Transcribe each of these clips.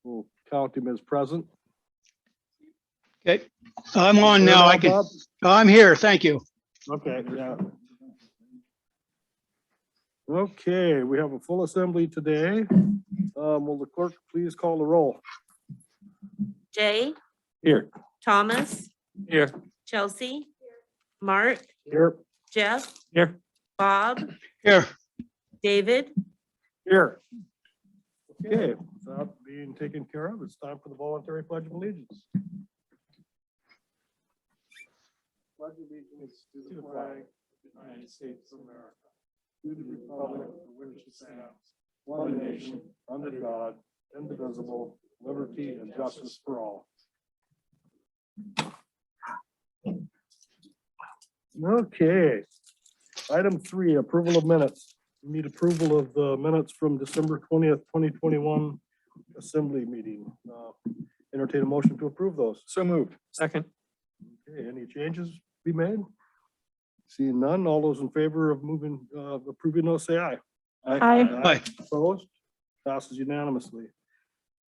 We'll count him as present. Okay, I'm on There now. I now, can, Bob? I'm here. Thank you. Okay, yeah. Okay, we have a full assembly today. Will the clerk please call the roll? Jay, Here. Thomas, Here. Chelsea, Mark, Here. Jeff, Here. Bob, Here, David. Here. Okay, without being taken care of, it's time for the voluntary pledge of allegiance. Pledge allegiance to the flag of the United States of America, to the republic for which it stands, one nation, under God, indivisible, liberty and justice for all. Okay. Item 3, approval of minutes. We need approval of the minutes from December 20th, 2021 assembly meeting. Entertain a motion to approve those. So moved. Second. Okay, any changes be made? Seeing none, all those in favor of approving those, say aye. Aye. Opposed? Passes unanimously.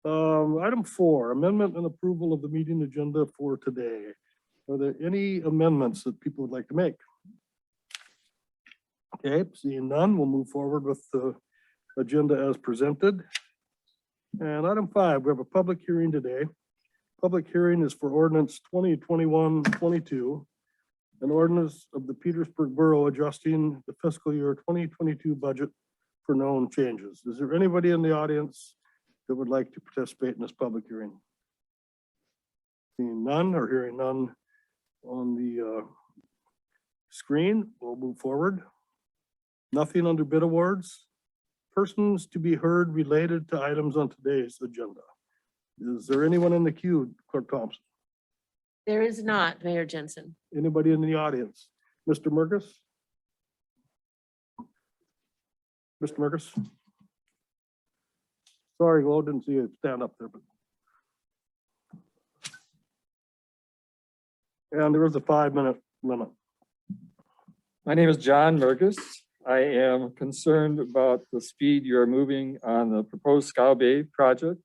Item 4, amendment and approval of the meeting agenda for today. Are there any amendments that people would like to make? Okay, seeing none, we'll move forward with the agenda as presented. And item 5, we have a public hearing today. Public hearing is for ordinance 2021-22, an ordinance of the Petersburg Borough adjusting the fiscal year 2022 budget for known changes. Is there anybody in the audience that would like to participate in this public hearing? Seeing none or hearing none on the screen, we'll move forward. Nothing under bid awards. Persons to be heard related to items on today's agenda. Is there anyone in the queue, Clerk Thompson? There is not, Mayor Jensen. Anybody in the audience? Mr. Merkus? Mr. Merkus? Sorry, Lo, didn't see you stand up there, but. And there is a 5-minute limit. My name is John Mergus. I am concerned about the speed you are moving on the proposed Scow Bay project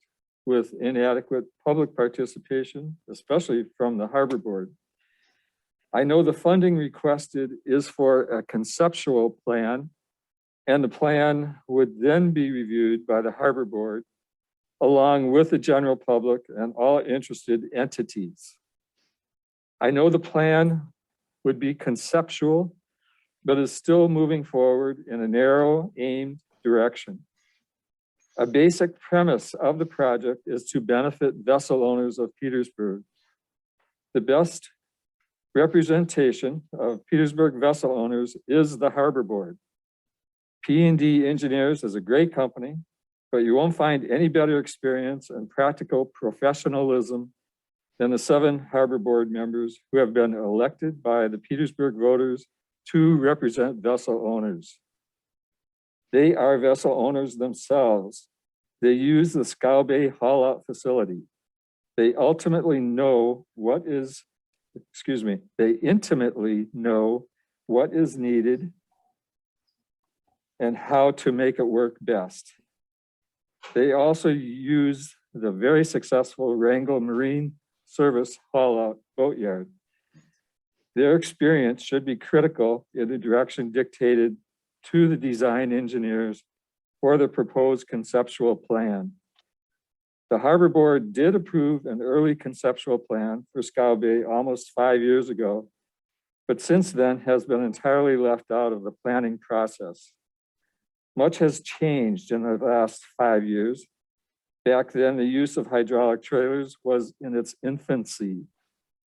with inadequate public participation, especially from the Harbor Board. I know the funding requested is for a conceptual plan, and the plan would then be reviewed by the Harbor Board along with the general public and all interested entities. I know the plan would be conceptual, but is still moving forward in a narrow aimed direction. A basic premise of the project is to benefit vessel owners of Petersburg. The best representation of Petersburg vessel owners is the Harbor Board. P&D Engineers is a great company, but you won't find any better experience and practical professionalism than the 7 Harbor Board members who have been elected by the Petersburg voters to represent vessel owners. They are vessel owners themselves. They use the Scow Bay haul out facility. They intimately know what is needed and how to make it work best. They also use the very successful Wrangell Marine Service haul out boatyard. Their experience should be critical in the direction dictated to the design engineers for the proposed conceptual plan. The Harbor Board did approve an early conceptual plan for Scow Bay almost 5 years ago, but since then has been entirely left out of the planning process. Much has changed in the last 5 years. Back then, the use of hydraulic trailers was in its infancy.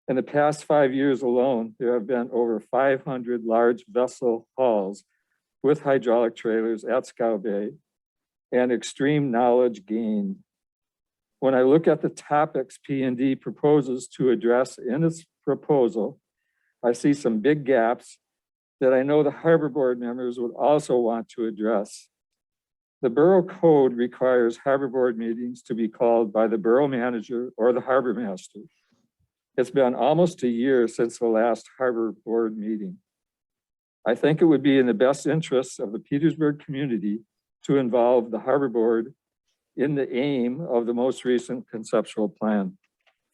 In the past 5 years alone, there have been over 500 large vessel hauls with hydraulic trailers at Scow Bay and extreme knowledge gained. When I look at the topics P&D proposes to address in its proposal, I see some big gaps that I know the Harbor Board members would also want to address. The Borough Code requires Harbor Board meetings to be called by the Borough Manager or the Harbor Master. It's been almost a year since the last Harbor Board meeting. I think it would be in the best interests of the Petersburg community to involve the Harbor Board in the aim of the most recent conceptual plan.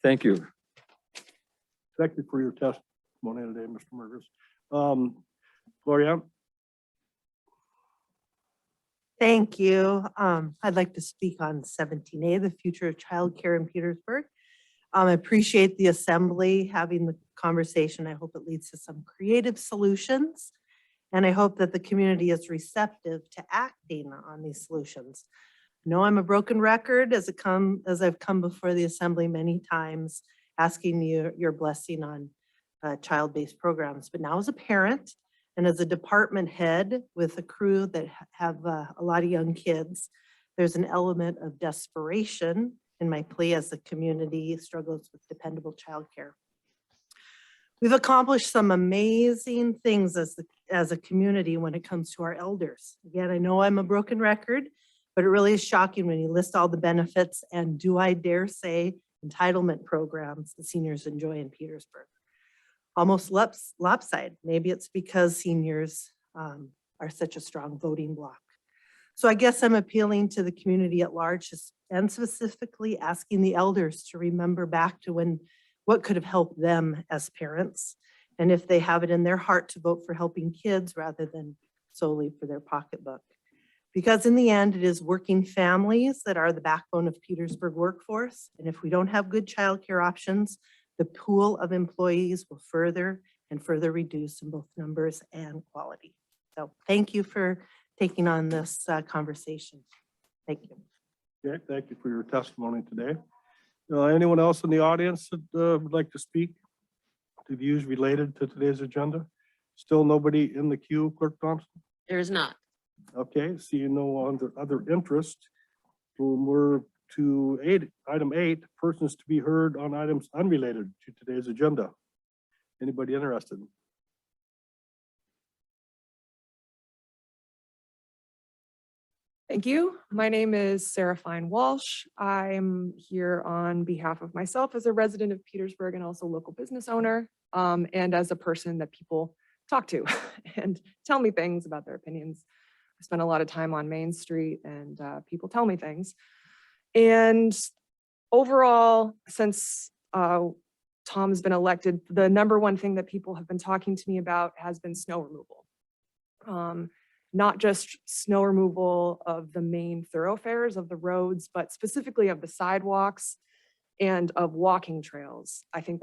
Thank you. Thank you for your testimony today, Mr. Murgus. Gloria? Thank you. I'd like to speak on 17A, the future of childcare in Petersburg. I appreciate the assembly having the conversation. I hope it leads to some creative solutions. And I hope that the community is receptive to acting on these solutions. No, I'm a broken record as I've come before the assembly many times, asking your blessing on child-based programs. But now as a parent and as a department head with a crew that have a lot of young kids, there's an element of desperation in my plea as the community struggles with dependable childcare. We've accomplished some amazing things as a community when it comes to our elders. Again, I know I'm a broken record, but it really is shocking when you list all the benefits and, do I dare say, entitlement programs the seniors enjoy in Petersburg. Almost lopsided. Maybe it's because seniors are such a strong voting bloc. So I guess I'm appealing to the community at large and specifically asking the elders to remember back to what could have helped them as parents, and if they have it in their heart to vote for helping kids rather than solely for their pocketbook. Because in the end, it is working families that are the backbone of Petersburg workforce. And if we don't have good childcare options, the pool of employees will further and further reduce in both numbers and quality. So thank you for taking on this conversation. Thank you. Okay, thank you for your testimony today. Anyone else in the audience that would like to speak to views related to today's agenda? Still nobody in the queue, Clerk Thompson? There is not. Okay, seeing no other interest, we'll move to item 8, persons to be heard on items unrelated to today's agenda. Anybody interested? Thank you. My name is Sarah Fine Walsh. I'm here on behalf of myself as a resident of Petersburg and also local business owner, and as a person that people talk to and tell me things about their opinions. I spend a lot of time on Main Street and people tell me things. And overall, since Tom's been elected, the #1 thing that people have been talking to me about has been snow removal. Not just snow removal of the main thoroughfares of the roads, but specifically of the sidewalks and of walking trails. I think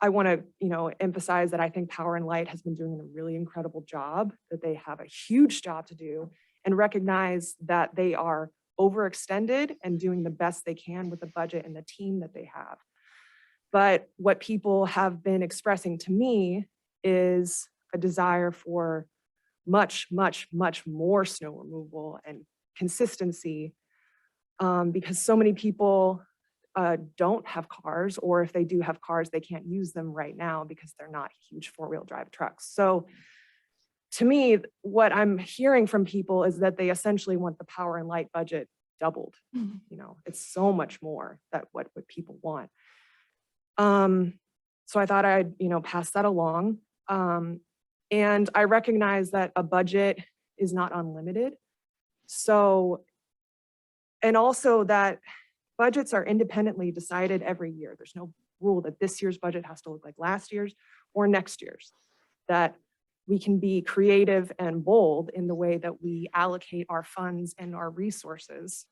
I want to, emphasize that I think Power and Light has been doing a really incredible job, that they have a huge job to do, and recognize that they are overextended and doing the best they can with the budget and the team that they have. But what people have been expressing to me is a desire for much, much, much more snow removal and consistency, because so many people don't have cars, or if they do have cars, they can't use them right now because they're not huge 4-wheel drive trucks. So to me, what I'm hearing from people is that they essentially want the Power and Light budget doubled. It's so much more that what people want. So I thought I'd, pass that along. And I recognize that a budget is not unlimited. So, and also that budgets are independently decided every year. There's no rule that this year's budget has to look like last year's or next year's. That we can be creative and bold in the way that we allocate our funds and our resources,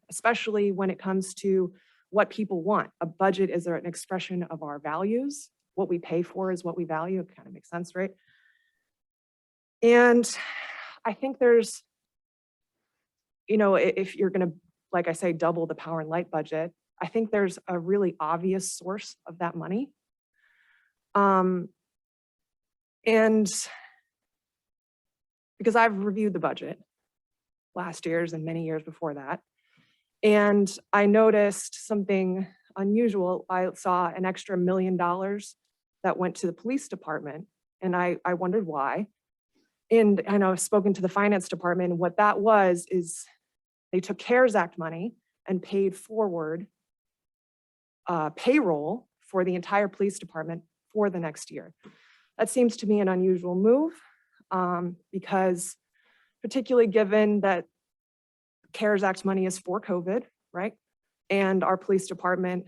especially when it comes to what people want. A budget is an expression of our values. What we pay for is what we value. It kind of makes sense, right? And I think there's, if you're going to, like I say, double the Power and Light budget, I think there's a really obvious source of that money. And because I've reviewed the budget last year's and many years before that, and I noticed something unusual. I saw an extra $1 million that went to the police department, and I wondered why. And I know I've spoken to the finance department, and what that was is they took CARES Act money and paid forward payroll for the entire police department for the next year. That seems to me an unusual move, because particularly given that CARES Act money is for COVID, right? And our police department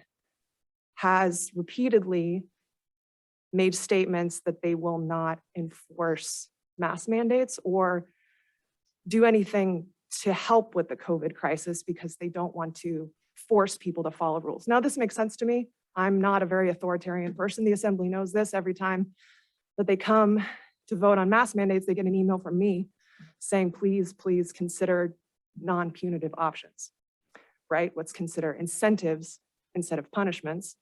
has repeatedly made statements that they will not enforce mask mandates or do anything to help with the COVID crisis because they don't want to force people to follow rules. Now, this makes sense to me. I'm not a very authoritarian person. The assembly knows this. Every time that they come to vote on mask mandates, they get an email from me saying, please, please consider non-punitive options, right? Let's consider incentives instead of punishments.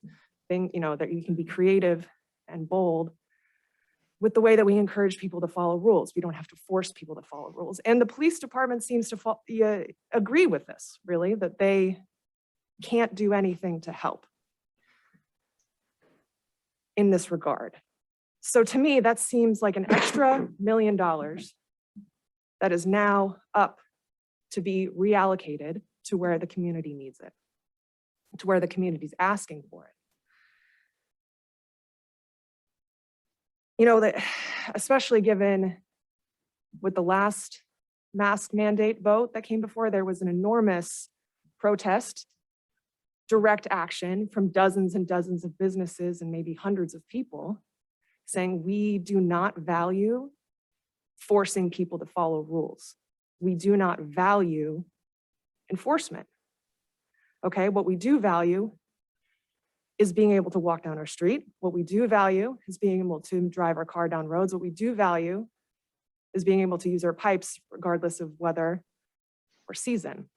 That you can be creative and bold with the way that we encourage people to follow rules. We don't have to force people to follow rules. And the police department seems to agree with this, really, that they can't do anything to help in this regard. So to me, that seems like an extra $1 million that is now up to be reallocated to where the community needs it, to where the community's asking for it. That especially given with the last mask mandate vote that came before, there was an enormous protest, direct action from dozens and dozens of businesses and maybe hundreds of people saying, we do not value forcing people to follow rules. We do not value enforcement. Okay, what we do value is being able to walk down our street. What we do value is being able to drive our car down roads. What we do value is being able to use our pipes regardless of weather or season.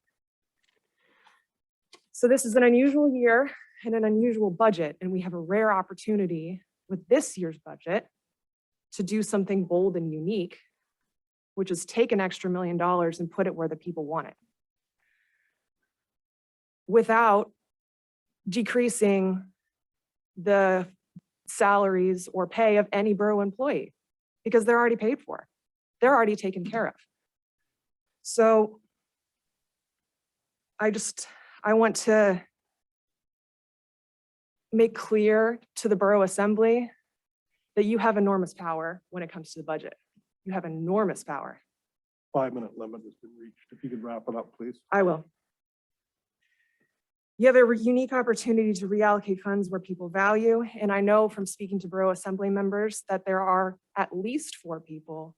So this is an unusual year and an unusual budget, and we have a rare opportunity with this year's budget to do something bold and unique, which is take an extra $1 million and put it where the people want it, without decreasing the salaries or pay of any borough employee, because they're already paid for. They're already taken care of. So I want to make clear to the Borough Assembly that you have enormous power when it comes to the budget. You have enormous power. 5-minute limit has been reached. If you could wrap it up, please. I will. You have a unique opportunity to reallocate funds where people value. And I know from speaking to Borough Assembly members that there are at least 4 people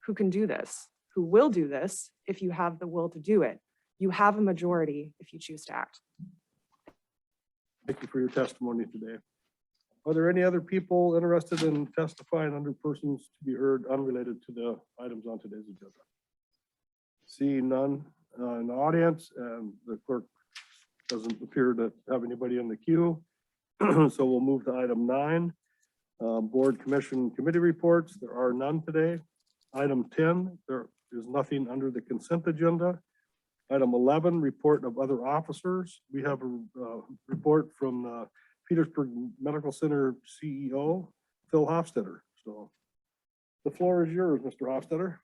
who can do this, who will do this if you have the will to do it. You have a majority if you choose to act. Thank you for your testimony today. Are there any other people interested in testifying under persons to be heard unrelated to the items on today's agenda? See none in the audience, and the clerk doesn't appear to have anybody in the queue. So we'll move to item 9, board, commission, committee reports. There are none today. Item 10, there is nothing under the consent agenda. Item 11, report of other officers. We have a report from the Petersburg Medical Center CEO, Phil Hofstetter. So the floor is yours, Mr. Hofstetter.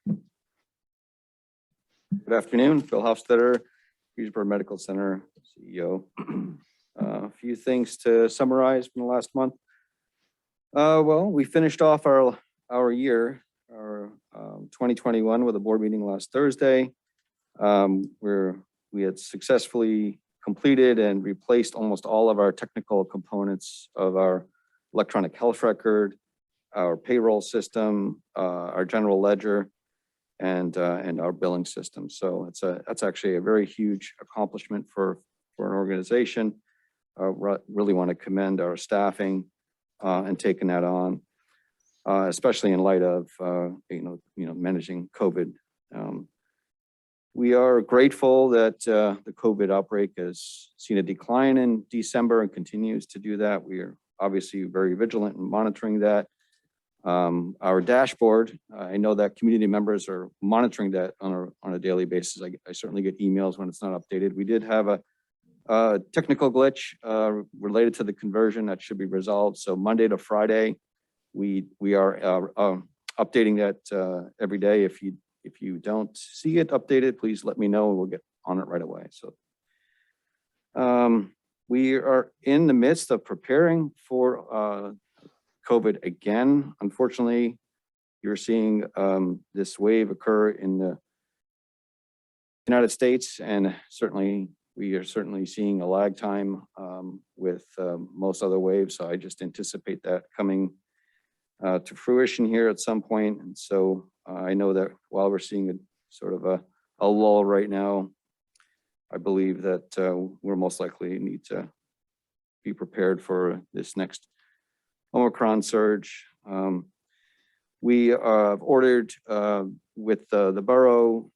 Good afternoon, Phil Hofstetter, Petersburg Medical Center CEO. A few things to summarize from the last month. Well, we finished off our year, our 2021 with a board meeting last Thursday, where we had successfully completed and replaced almost all of our technical components of our electronic health record, our payroll system, our general ledger, and our billing system. So that's actually a very huge accomplishment for an organization. Really want to commend our staffing and taking that on, especially in light of managing COVID. We are grateful that the COVID outbreak has seen a decline in December and continues to do that. We are obviously very vigilant in monitoring that. Our dashboard, I know that community members are monitoring that on a daily basis. I certainly get emails when it's not updated. We did have a technical glitch related to the conversion that should be resolved. So Monday to Friday, we are updating that every day. If you don't see it updated, please let me know and we'll get on it right away. So we are in the midst of preparing for COVID again. Unfortunately, you're seeing this wave occur in United States, and certainly we are certainly seeing a lag time with most other waves. So I just anticipate that coming to fruition here at some point. And so I know that while we're seeing a sort of a lull right now, I believe that we're most likely need to be prepared for this next Omicron surge. We have ordered with the borough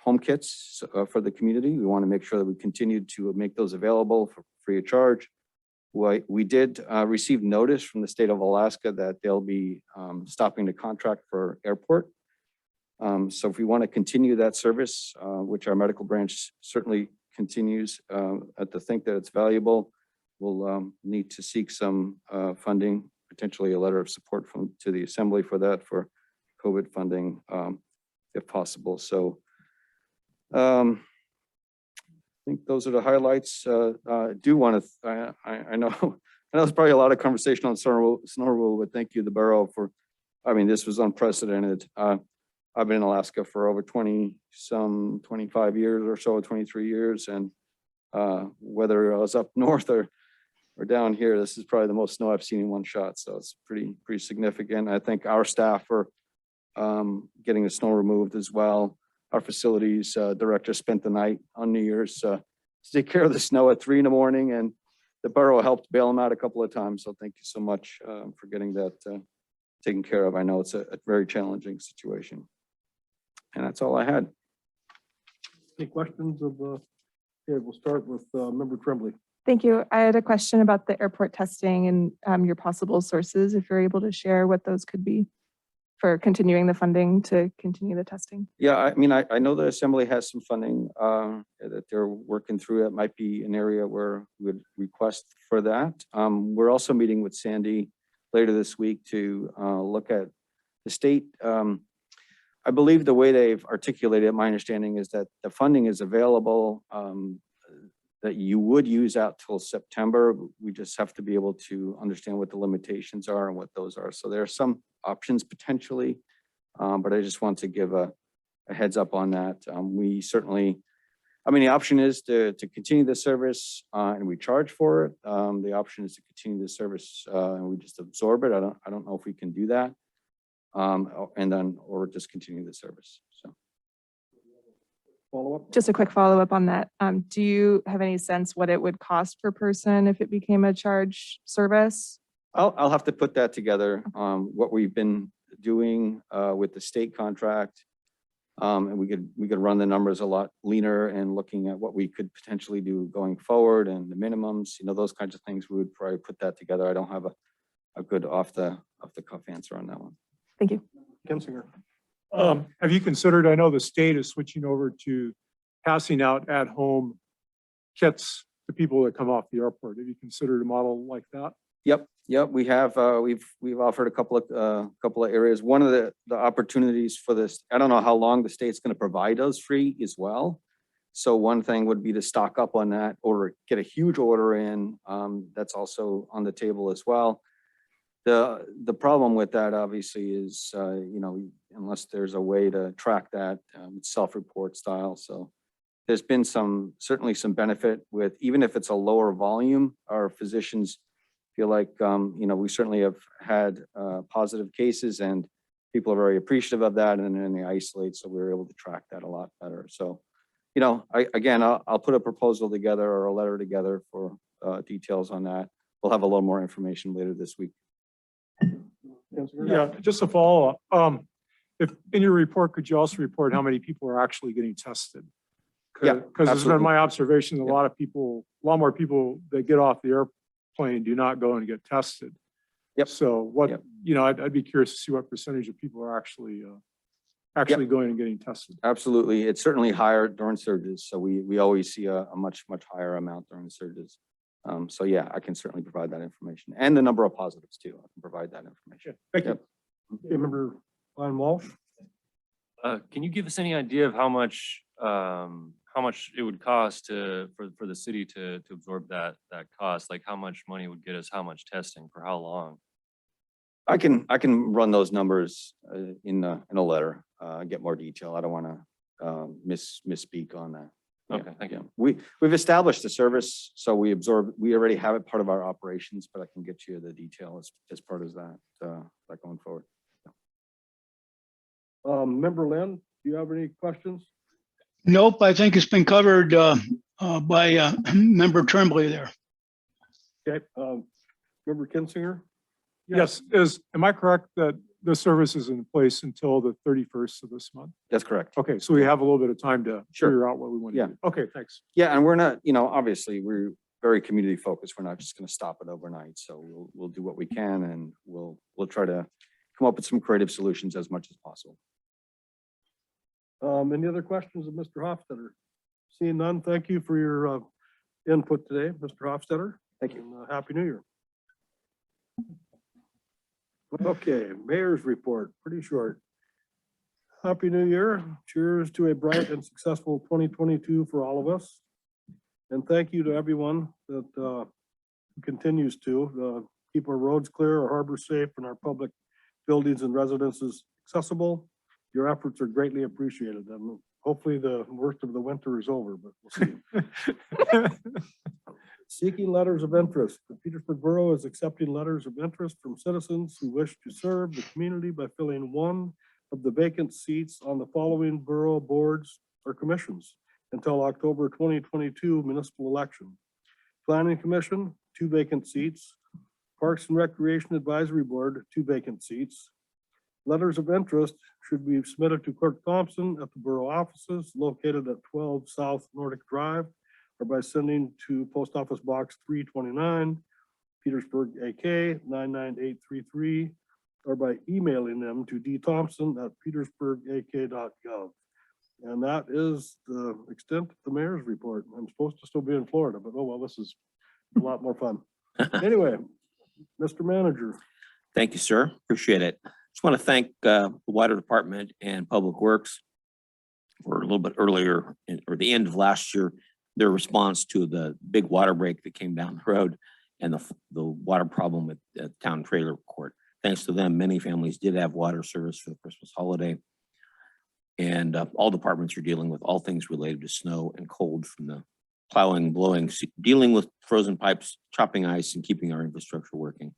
home kits for the community. We want to make sure that we continue to make those available for free of charge. We did receive notice from the state of Alaska that they'll be stopping the contract for airport. So if we want to continue that service, which our medical branch certainly continues to think that it's valuable, we'll need to seek some funding, potentially a letter of support to the assembly for that, for COVID funding, if possible. So I think those are the highlights. I do want to, I know there's probably a lot of conversation on snow removal, but thank you, the borough, for, I mean, this was unprecedented. I've been in Alaska for over 25 years or so, 23 years. And whether I was up north or down here, this is probably the most snow I've seen in one shot. So it's pretty significant. I think our staff are getting the snow removed as well. Our facilities director spent the night on New Year's to take care of the snow at 3 a.m, and the borough helped bail him out a couple of times. So thank you so much for getting that taken care of. I know it's a very challenging situation. And that's all I had. Any questions of, okay, we'll start with Member Tremblay. Thank you. I had a question about the airport testing and your possible sources, if you're able to share what those could be for continuing the funding to continue the testing. Yeah, I mean, I know the assembly has some funding that they're working through. It might be an area where we would request for that. We're also meeting with Sandy later this week to look at the state. I believe the way they've articulated it, my understanding is that the funding is available that you would use out till September. We just have to be able to understand what the limitations are and what those are. So there are some options potentially, but I just want to give a heads up on that. We certainly, I mean, the option is to continue the service and we charge for it. The option is to continue the service and we just absorb it. I don't know if we can do that. And then, or just continue the service. So. Follow up? Just a quick follow-up on that. Do you have any sense what it would cost per person if it became a charge service? I'll have to put that together. What we've been doing with the state contract, and we could run the numbers a lot leaner and looking at what we could potentially do going forward and the minimums, you know, those kinds of things. We would probably put that together. I don't have a good off the cuff answer on that one. Thank you. Kensinger. Have you considered, I know the state is switching over to passing out at-home kits to people that come off the airport. Have you considered a model like that? Yep. We have, we've offered a couple of areas. One of the opportunities for this, I don't know how long the state's going to provide us free as well. So one thing would be to stock up on that or get a huge order in. That's also on the table as well. The problem with that obviously is, you know, unless there's a way to track that, it's self-report style. So there's been certainly some benefit with, even if it's a lower volume, our physicians feel like, you know, we certainly have had positive cases and people are very appreciative of that, and then they isolate. So we're able to track that a lot better. So, you know, I'll put a proposal together or a letter together for details on that. We'll have a little more information later this week. Yeah, just a follow-up. If in your report, could you also report how many people are actually getting tested? Yeah, Because it's been absolutely. my observation, a Yeah. lot more people that get off the airplane do not go and get tested. Yep. So what, Yep. you know, I'd be curious to see what percentage of people are actually going and getting tested. Absolutely. It's certainly higher during surges. So we always see a much higher amount during the surges. So yeah, I can certainly provide that information and the number of positives too. I can provide that information. Thank you. Yep. Okay, Member Ryan Walsh. Can you give us any idea of how much it would cost for the city to absorb that cost? Like how much money would get us how much testing for how long? I can run those numbers in a letter, get more detail. I don't want to misspeak on that. Yeah, Okay, thank you. We've established the service, so we already have it part of our operations, but I can get you the detail as part of that, going forward. Member Lynn, do you have any questions? Nope, I think it's been covered by Member Tremblay there. Okay, Member Kinsinger? Yes, am I correct that the service is in place until the 31st of this month? That's correct. Okay, so we have a little bit of time to Sure. figure out what we want to Yeah. do. Okay, thanks. Yeah, and we're not, obviously, we're very community focused. We're not just gonna stop it overnight. So we'll do what we can, and we'll try to come up with some creative solutions as much as possible. Any other questions of Mr. Hofstadter? Seeing none, thank you for your input today, Mr. Hofstadter. Thank you. And, Happy New Year. Okay, mayor's report, pretty short. Happy New Year. Cheers to a bright and successful 2022 for all of us. And thank you to everyone that continues to keep our roads clear, our harbors safe, and our public buildings and residences accessible. Your efforts are greatly appreciated, and hopefully the worst of the winter is over, but we'll see. Seeking letters of interest. The Petersburg Borough is accepting letters of interest from citizens who wish to serve the community by filling one of the vacant seats on the following borough boards or commissions until October 2022 municipal election. Planning Commission, 2 vacant seats. Parks and Recreation Advisory Board, 2 vacant seats. Letters of interest should be submitted to Clerk Thompson at the borough offices located at 12 South Nordic Drive, or by sending to Post Office Box 329, Petersburg, AK 99833, or by emailing them to dthompson@petersburgak.gov. And that is the extent of the mayor's report. I'm supposed to still be in Florida, but oh well, this is a lot more fun. Anyway, Mr. Manager. Thank you, sir. Appreciate it. Just want to thank the Water Department and Public Works for a little bit earlier, or the end of last year, their response to the big water break that came down the road and the water problem at the town trailer court. Thanks to them, many families did have water service for the Christmas holiday. And all departments are dealing with all things related to snow and cold, from the plowing, blowing, dealing with frozen pipes, chopping ice, and keeping our infrastructure working.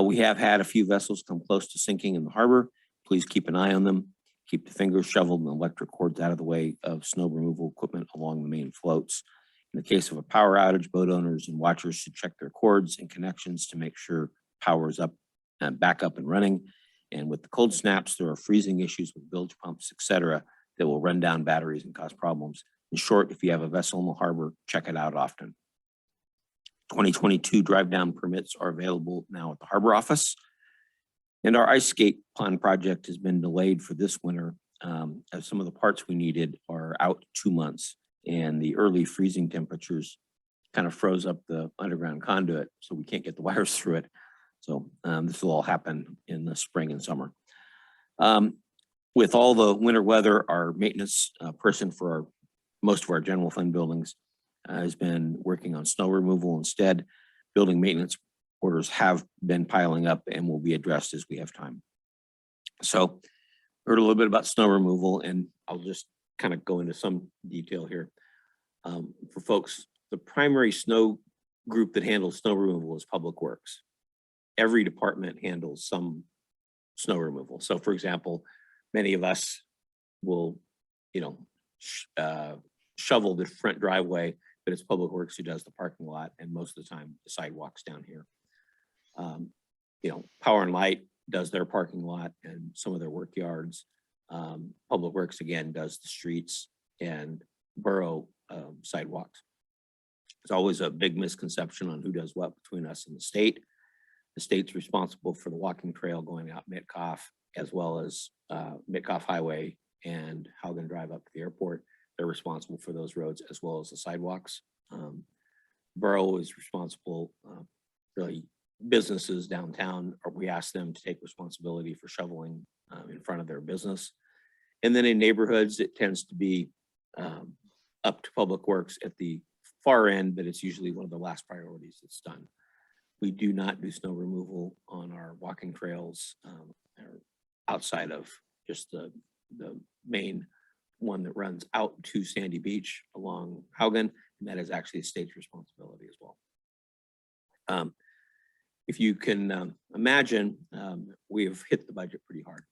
We have had a few vessels come close to sinking in the harbor. Please keep an eye on them. Keep the fingers shoveled and electric cords out of the way of snow removal equipment along the main floats. In the case of a power outage, boat owners and watchers should check their cords and connections to make sure power is up and back up and running. And with the cold snaps, there are freezing issues with bilge pumps, etc., that will run down batteries and cause problems. In short, if you have a vessel in the harbor, check it out often. 2022 drive down permits are available now at the harbor office. And our ice skate pond project has been delayed for this winter, as some of the parts we needed are out 2 months, and the early freezing temperatures kind of froze up the underground conduit, so we can't get the wires through it. So this will all happen in the spring and summer. With all the winter weather, our maintenance person for most of our general fund buildings has been working on snow removal instead. Building maintenance orders have been piling up and will be addressed as we have time. So heard a little bit about snow removal, and I'll just kind of go into some detail here. For folks, the primary snow group that handles snow removal is Public Works. Every department handles some snow removal. So for example, many of us will, shovel the front driveway, but it's Public Works who does the parking lot, and most of the time the sidewalks down here. Power and Light does their parking lot and some of their work yards. Public Works again does the streets and borough sidewalks. There's always a big misconception on who does what between us and the state. The state's responsible for the walking trail going out Mitkoff, as well as Mitkoff Highway and Haugen Drive up to the airport. They're responsible for those roads as well as the sidewalks. Borough is responsible, really businesses downtown, or we ask them to take responsibility for shoveling in front of their business. And then in neighborhoods, it tends to be up to Public Works at the far end, but it's usually one of the last priorities that's done. We do not do snow removal on our walking trails or outside of just the main one that runs out to Sandy Beach along Haugen, and that is actually the state's responsibility as well. If you can imagine, we have hit the budget pretty hard.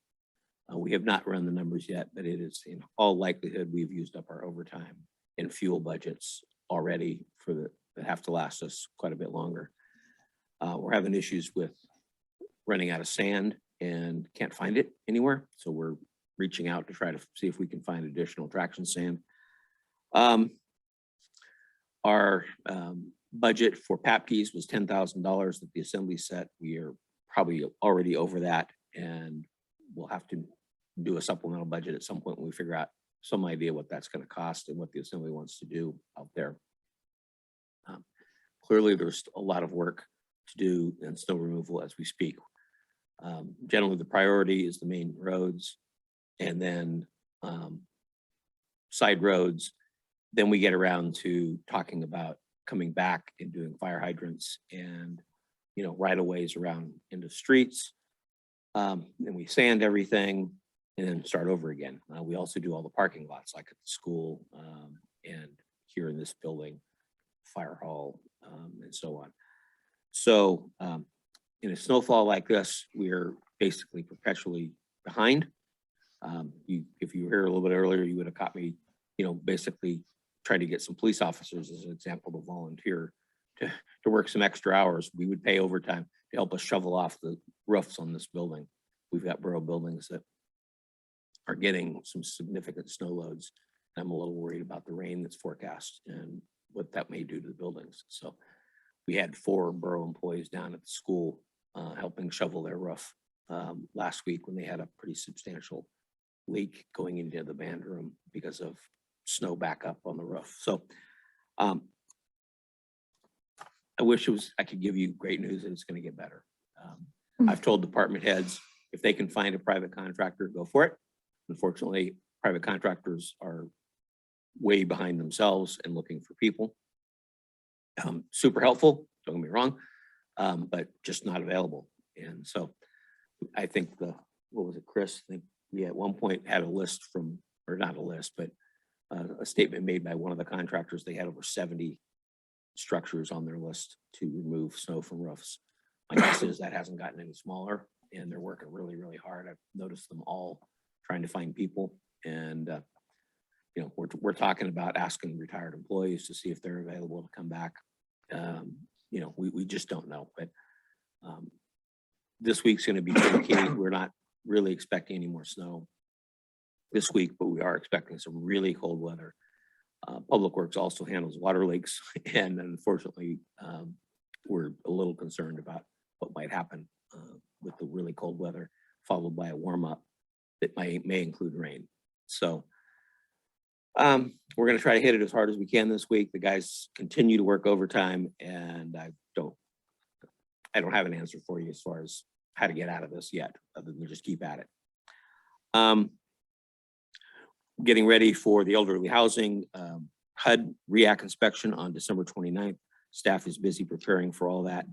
We have not run the numbers yet, but it is in all likelihood, we've used up our overtime and fuel budgets already for that have to last us quite a bit longer. We're having issues with running out of sand and can't find it anywhere. So we're reaching out to try to see if we can find additional traction sand. Our budget for PAPKs was $10,000 that the assembly set. We are probably already over that, and we'll have to do a supplemental budget at some point when we figure out some idea what that's going to cost and what the assembly wants to do out there. Clearly, there's a lot of work to do in snow removal as we speak. Generally, the priority is the main roads, and then side roads. Then we get around to talking about coming back and doing fire hydrants and, you know, right of ways around into streets. Then we sand everything and then start over again. We also do all the parking lots, like at the school and here in this building, fire hall, and so on. So in a snowfall like this, we're basically perpetually behind. If you were here a little bit earlier, you would have caught me, you know, basically trying to get some police officers as an example to volunteer to work some extra hours. We would pay overtime to help us shovel off the roofs on this building. We've got borough buildings that are getting some significant snow loads. I'm a little worried about the rain that's forecast and what that may do to the buildings. So we had 4 borough employees down at the school helping shovel their roof last week when they had a pretty substantial leak going into the band room because of snow backup on the roof. So I wish I could give you great news that it's going to get better. I've told department heads if they can find a private contractor, go for it. Unfortunately, private contractors are way behind themselves and looking for people. Super helpful, don't get me wrong, but just not available. And so I think what was it, Chris? I think we at one point had a list from, or not a list, but a statement made by one of the contractors. They had over 70 structures on their list to remove snow from roofs. My guess is that hasn't gotten any smaller, and they're working really, really hard. I've noticed them all trying to find people. And you know, we're talking about asking retired employees to see if they're available to come back. You know, we just don't know. But this week's going to be tricky. We're not really expecting any more snow this week, but we are expecting some really cold weather. Public Works also handles water leaks, and unfortunately, we're a little concerned about what might happen with the really cold weather, followed by a warm up that may include rain. So we're going to try to hit it as hard as we can this week. The guys continue to work overtime, and I don't have an answer for you as far as how to get out of this yet, other than just keep at it. Getting ready for the elderly housing HUD REAC inspection on December 29th. Staff is busy preparing for all that.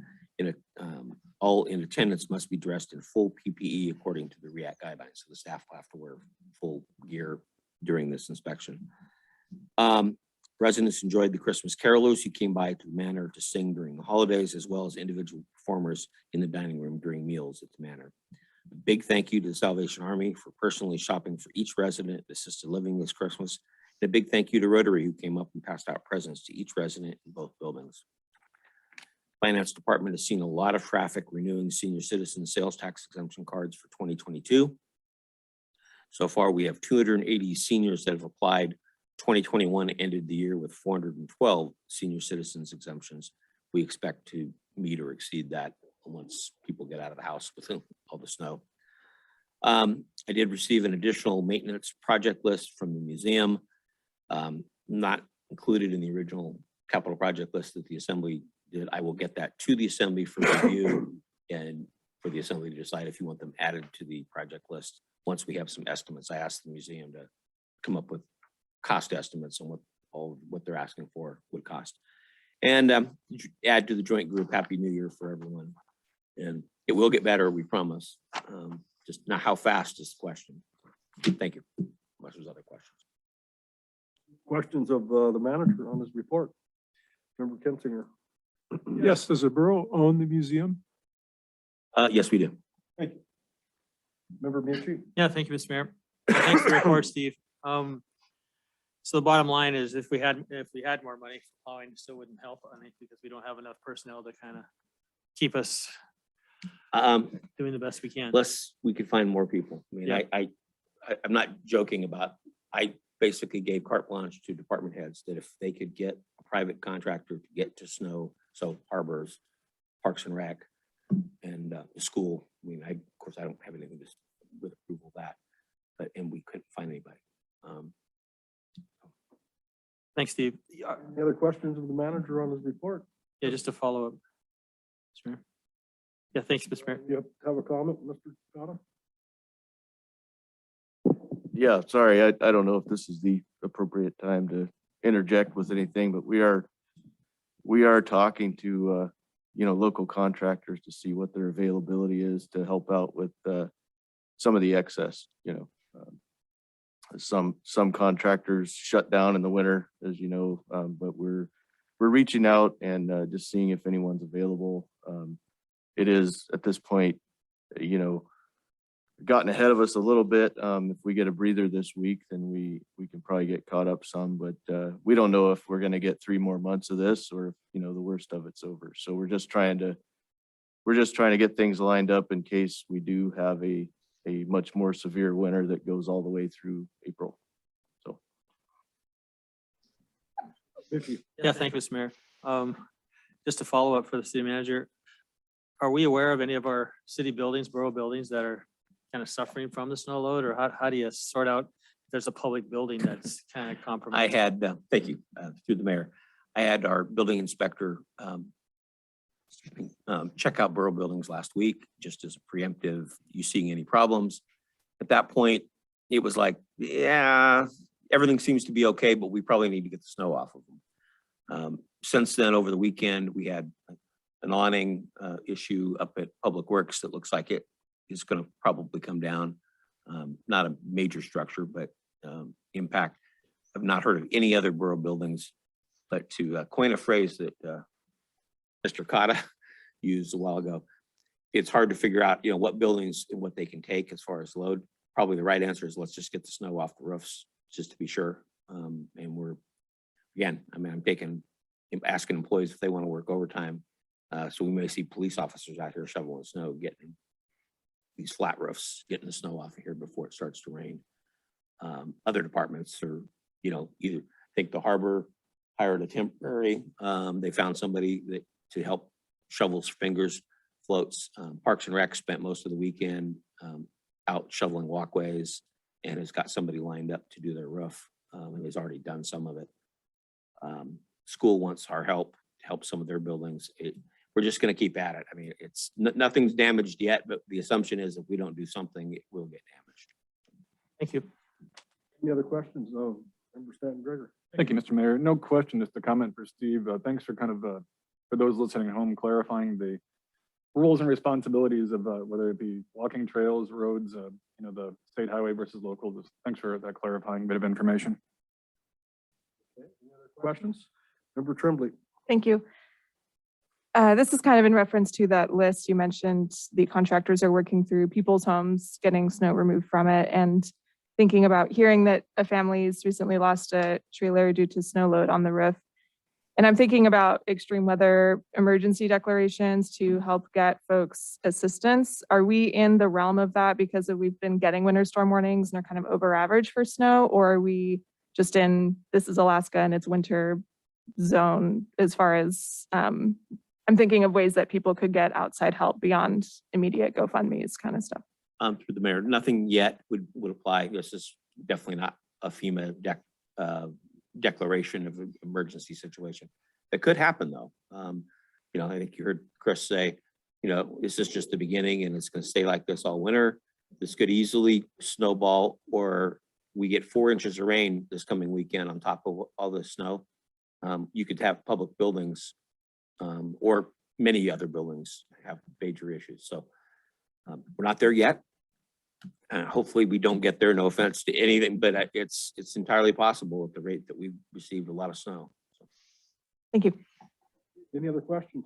All in attendance must be dressed in full PPE according to the REAC guidelines. So the staff will have to wear full gear during this inspection. Residents enjoyed the Christmas carolers who came by to the manor to sing during the holidays, as well as individual performers in the dining room during meals at the manor. A big thank you to the Salvation Army for personally shopping for each resident in assisted living this Christmas. And a big thank you to Rotary, who came up and passed out presents to each resident in both buildings. Finance Department has seen a lot of traffic renewing senior citizen sales tax exemption cards for 2022. So far, we have 280 seniors that have applied. 2021 ended the year with 412 senior citizens exemptions. We expect to meet or exceed that once people get out of the house with all the snow. I did receive an additional maintenance project list from the museum, not included in the original capital project list that the assembly did. I will get that to the assembly for review and for the assembly to decide if you want them added to the project list. Once we have some estimates, I asked the museum to come up with cost estimates on what they're asking for would cost. And add to the joint group, Happy New Year for everyone. And it will get better, we promise. Just not how fast is the question. Thank you. Unless there's other questions. questions of the manager on this report? Member Kensinger. Yes, does the borough own the museum? Yes, we do. Member Mucci. Yeah, thank you, Mr. Mayor. Thanks for the report, Steve. So the bottom line is if we had more money for plowing, it still wouldn't help, I think, because we don't have enough personnel to kind of keep us doing the best we can. Unless we could find more people. I mean, Yeah. I'm not joking about, I basically gave carte blanche to department heads that if they could get a private contractor to get to snow, so harbors, Parks and Rec, and the school. I mean, of course, I don't have anything with approval of that, and we couldn't find anybody. Thanks, Steve. Any other questions of the manager on his report? Yeah, just to follow up. Mr. Mayor. Yeah, thanks, Mr. Mayor. You have a comment, Mr. Cotta? Yeah, sorry, I don't know if this is the appropriate time to interject with anything, but we are talking to, local contractors to see what their availability is to help out with, some of the excess, some contractors shut down in the winter, as you know, but we're reaching out and, just seeing if anyone's available. It is at this point, gotten ahead of us a little bit. If we get a breather this week, then we can probably get caught up some, but we don't know if we're gonna get 3 more months of this or if, the worst of it's over. So we're just trying to get things lined up in case we do have a much more severe winter that goes all the way through April. So. Yeah, thank you, Mr. Mayor. Just to follow up for the city manager, are we aware of any of our city buildings, borough buildings that are kind of suffering from the snow load, or how do you sort out if there's a public building that's kind of compromised? I had, thank you, through the mayor. I had our building inspector check out borough buildings last week, just as a preemptive, you seeing any problems? At that point, it was like, yeah, everything seems to be okay, but we probably need to get the snow off of them. Since then, over the weekend, we had an awning issue up at Public Works that looks like it is going to probably come down. Not a major structure, but impact. I've not heard of any other borough buildings, but to coin a phrase that Mr. Cotta used a while ago, it's hard to figure out, what buildings and what they can take as far as load. Probably the right answer is let's just get the snow off the roofs just to be sure. And we're, again, I'm asking employees if they want to work overtime. So we may see police officers out here shoveling snow, getting these flat roofs, getting the snow off of here before it starts to rain. Other departments are, either think the harbor hired a temporary, they found somebody to help shovel fingers, floats. Parks and Rec spent most of the weekend out shoveling walkways and has got somebody lined up to do their roof. And has already done some of it. School wants our help to help some of their buildings. We're just going to keep at it. I mean, it's nothing's damaged yet, but the assumption is if we don't do something, it will get damaged. Thank you. Any other questions? Member Stanton Gregory. Thank you, Mr. Mayor. No question, just a comment for Steve. Thanks for kind of, for those listening at home, clarifying the roles and responsibilities of whether it be walking trails, roads, the state highway versus local. Just thanks for that clarifying bit of information. Okay. Any other questions? Member Tremblay. Thank you. This is kind of in reference to that list you mentioned. The contractors are working through people's homes, getting snow removed from it, and thinking about hearing that a family's recently lost a trailer due to snow load on the roof. And I'm thinking about extreme weather emergency declarations to help get folks assistance. Are we in the realm of that because we've been getting winter storm warnings and are kind of over average for snow, or are we just in, this is Alaska and it's winter zone as far as, I'm thinking of ways that people could get outside help beyond immediate GoFundMe's kind of stuff. Through the mayor, nothing yet would apply. This is definitely not a FEMA declaration of an emergency situation. That could happen though. I think you heard Chris say, this is just the beginning and it's going to stay like this all winter. This could easily snowball, or we get 4 inches of rain this coming weekend on top of all the snow. You could have public buildings or many other buildings have major issues. So we're not there yet. hopefully we don't get there, no offense to anything, but it's entirely possible at the rate that we've received a lot of snow. So, Thank you. Any other questions?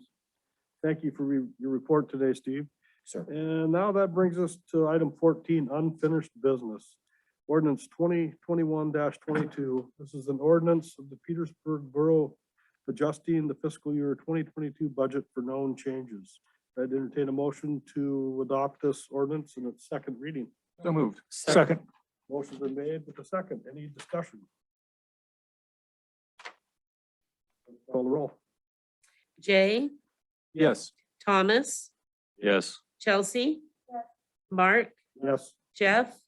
Thank you for your report today, Steve. sir. And now that brings us to item 14, unfinished business. Ordinance 2021-22. This is an ordinance of the Petersburg Borough adjusting the fiscal year 2022 budget for known changes. I'd entertain a motion to adopt this ordinance in its second reading. So moved. Second. Motion's been made with a second. Any discussion? Call the roll. Jay, Yes. Thomas, Yes. Chelsea, Mark, Yes. Jeff,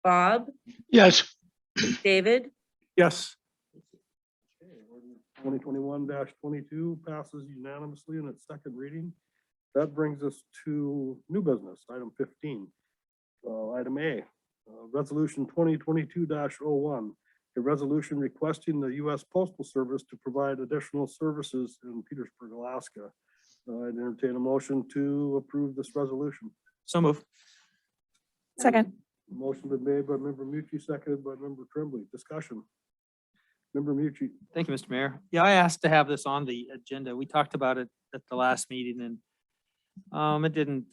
Bob, Yes, David, Yes. 2021-22 passes unanimously in its second reading. That brings us to new business, item 15. Item A, resolution 2022-01, a resolution requesting the U.S. Postal Service to provide additional services in Petersburg, Alaska. I'd entertain a motion to approve this resolution. So move. Second. Motion been made by member Mucci, seconded by member Tremblay. Discussion. Member Mucci. Thank you, Mr. Mayor. Yeah, I asked to have this on the agenda. We talked about it at the last meeting and it didn't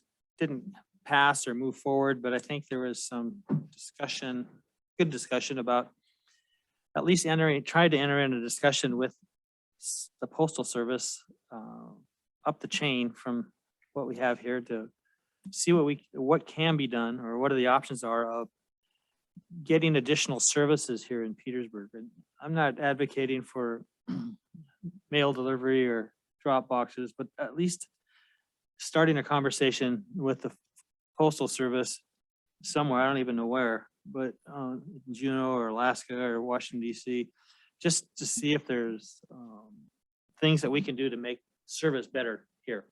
pass or move forward, but I think there was some discussion, good discussion about at least tried to enter in a discussion with the Postal Service up the chain from what we have here to see what can be done or what are the options are of getting additional services here in Petersburg. And I'm not advocating for mail delivery or drop boxes, but at least starting a conversation with the Postal Service somewhere, I don't even know where, but Juneau or Alaska or Washington DC, just to see if there's things that we can do to make service better here.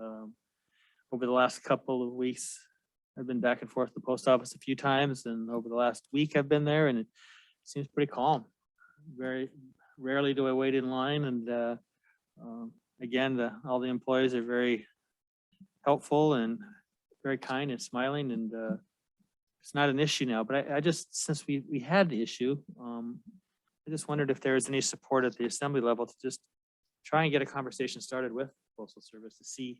Over the last couple of weeks, I've been back and forth to the post office a few times, and over the last week I've been there and it seems pretty calm. Very rarely do I wait in line, and again, all the employees are very helpful and very kind and smiling, and it's not an issue now, but I just, since we had the issue, I just wondered if there was any support at the assembly level to just try and get a conversation started with Postal Service to see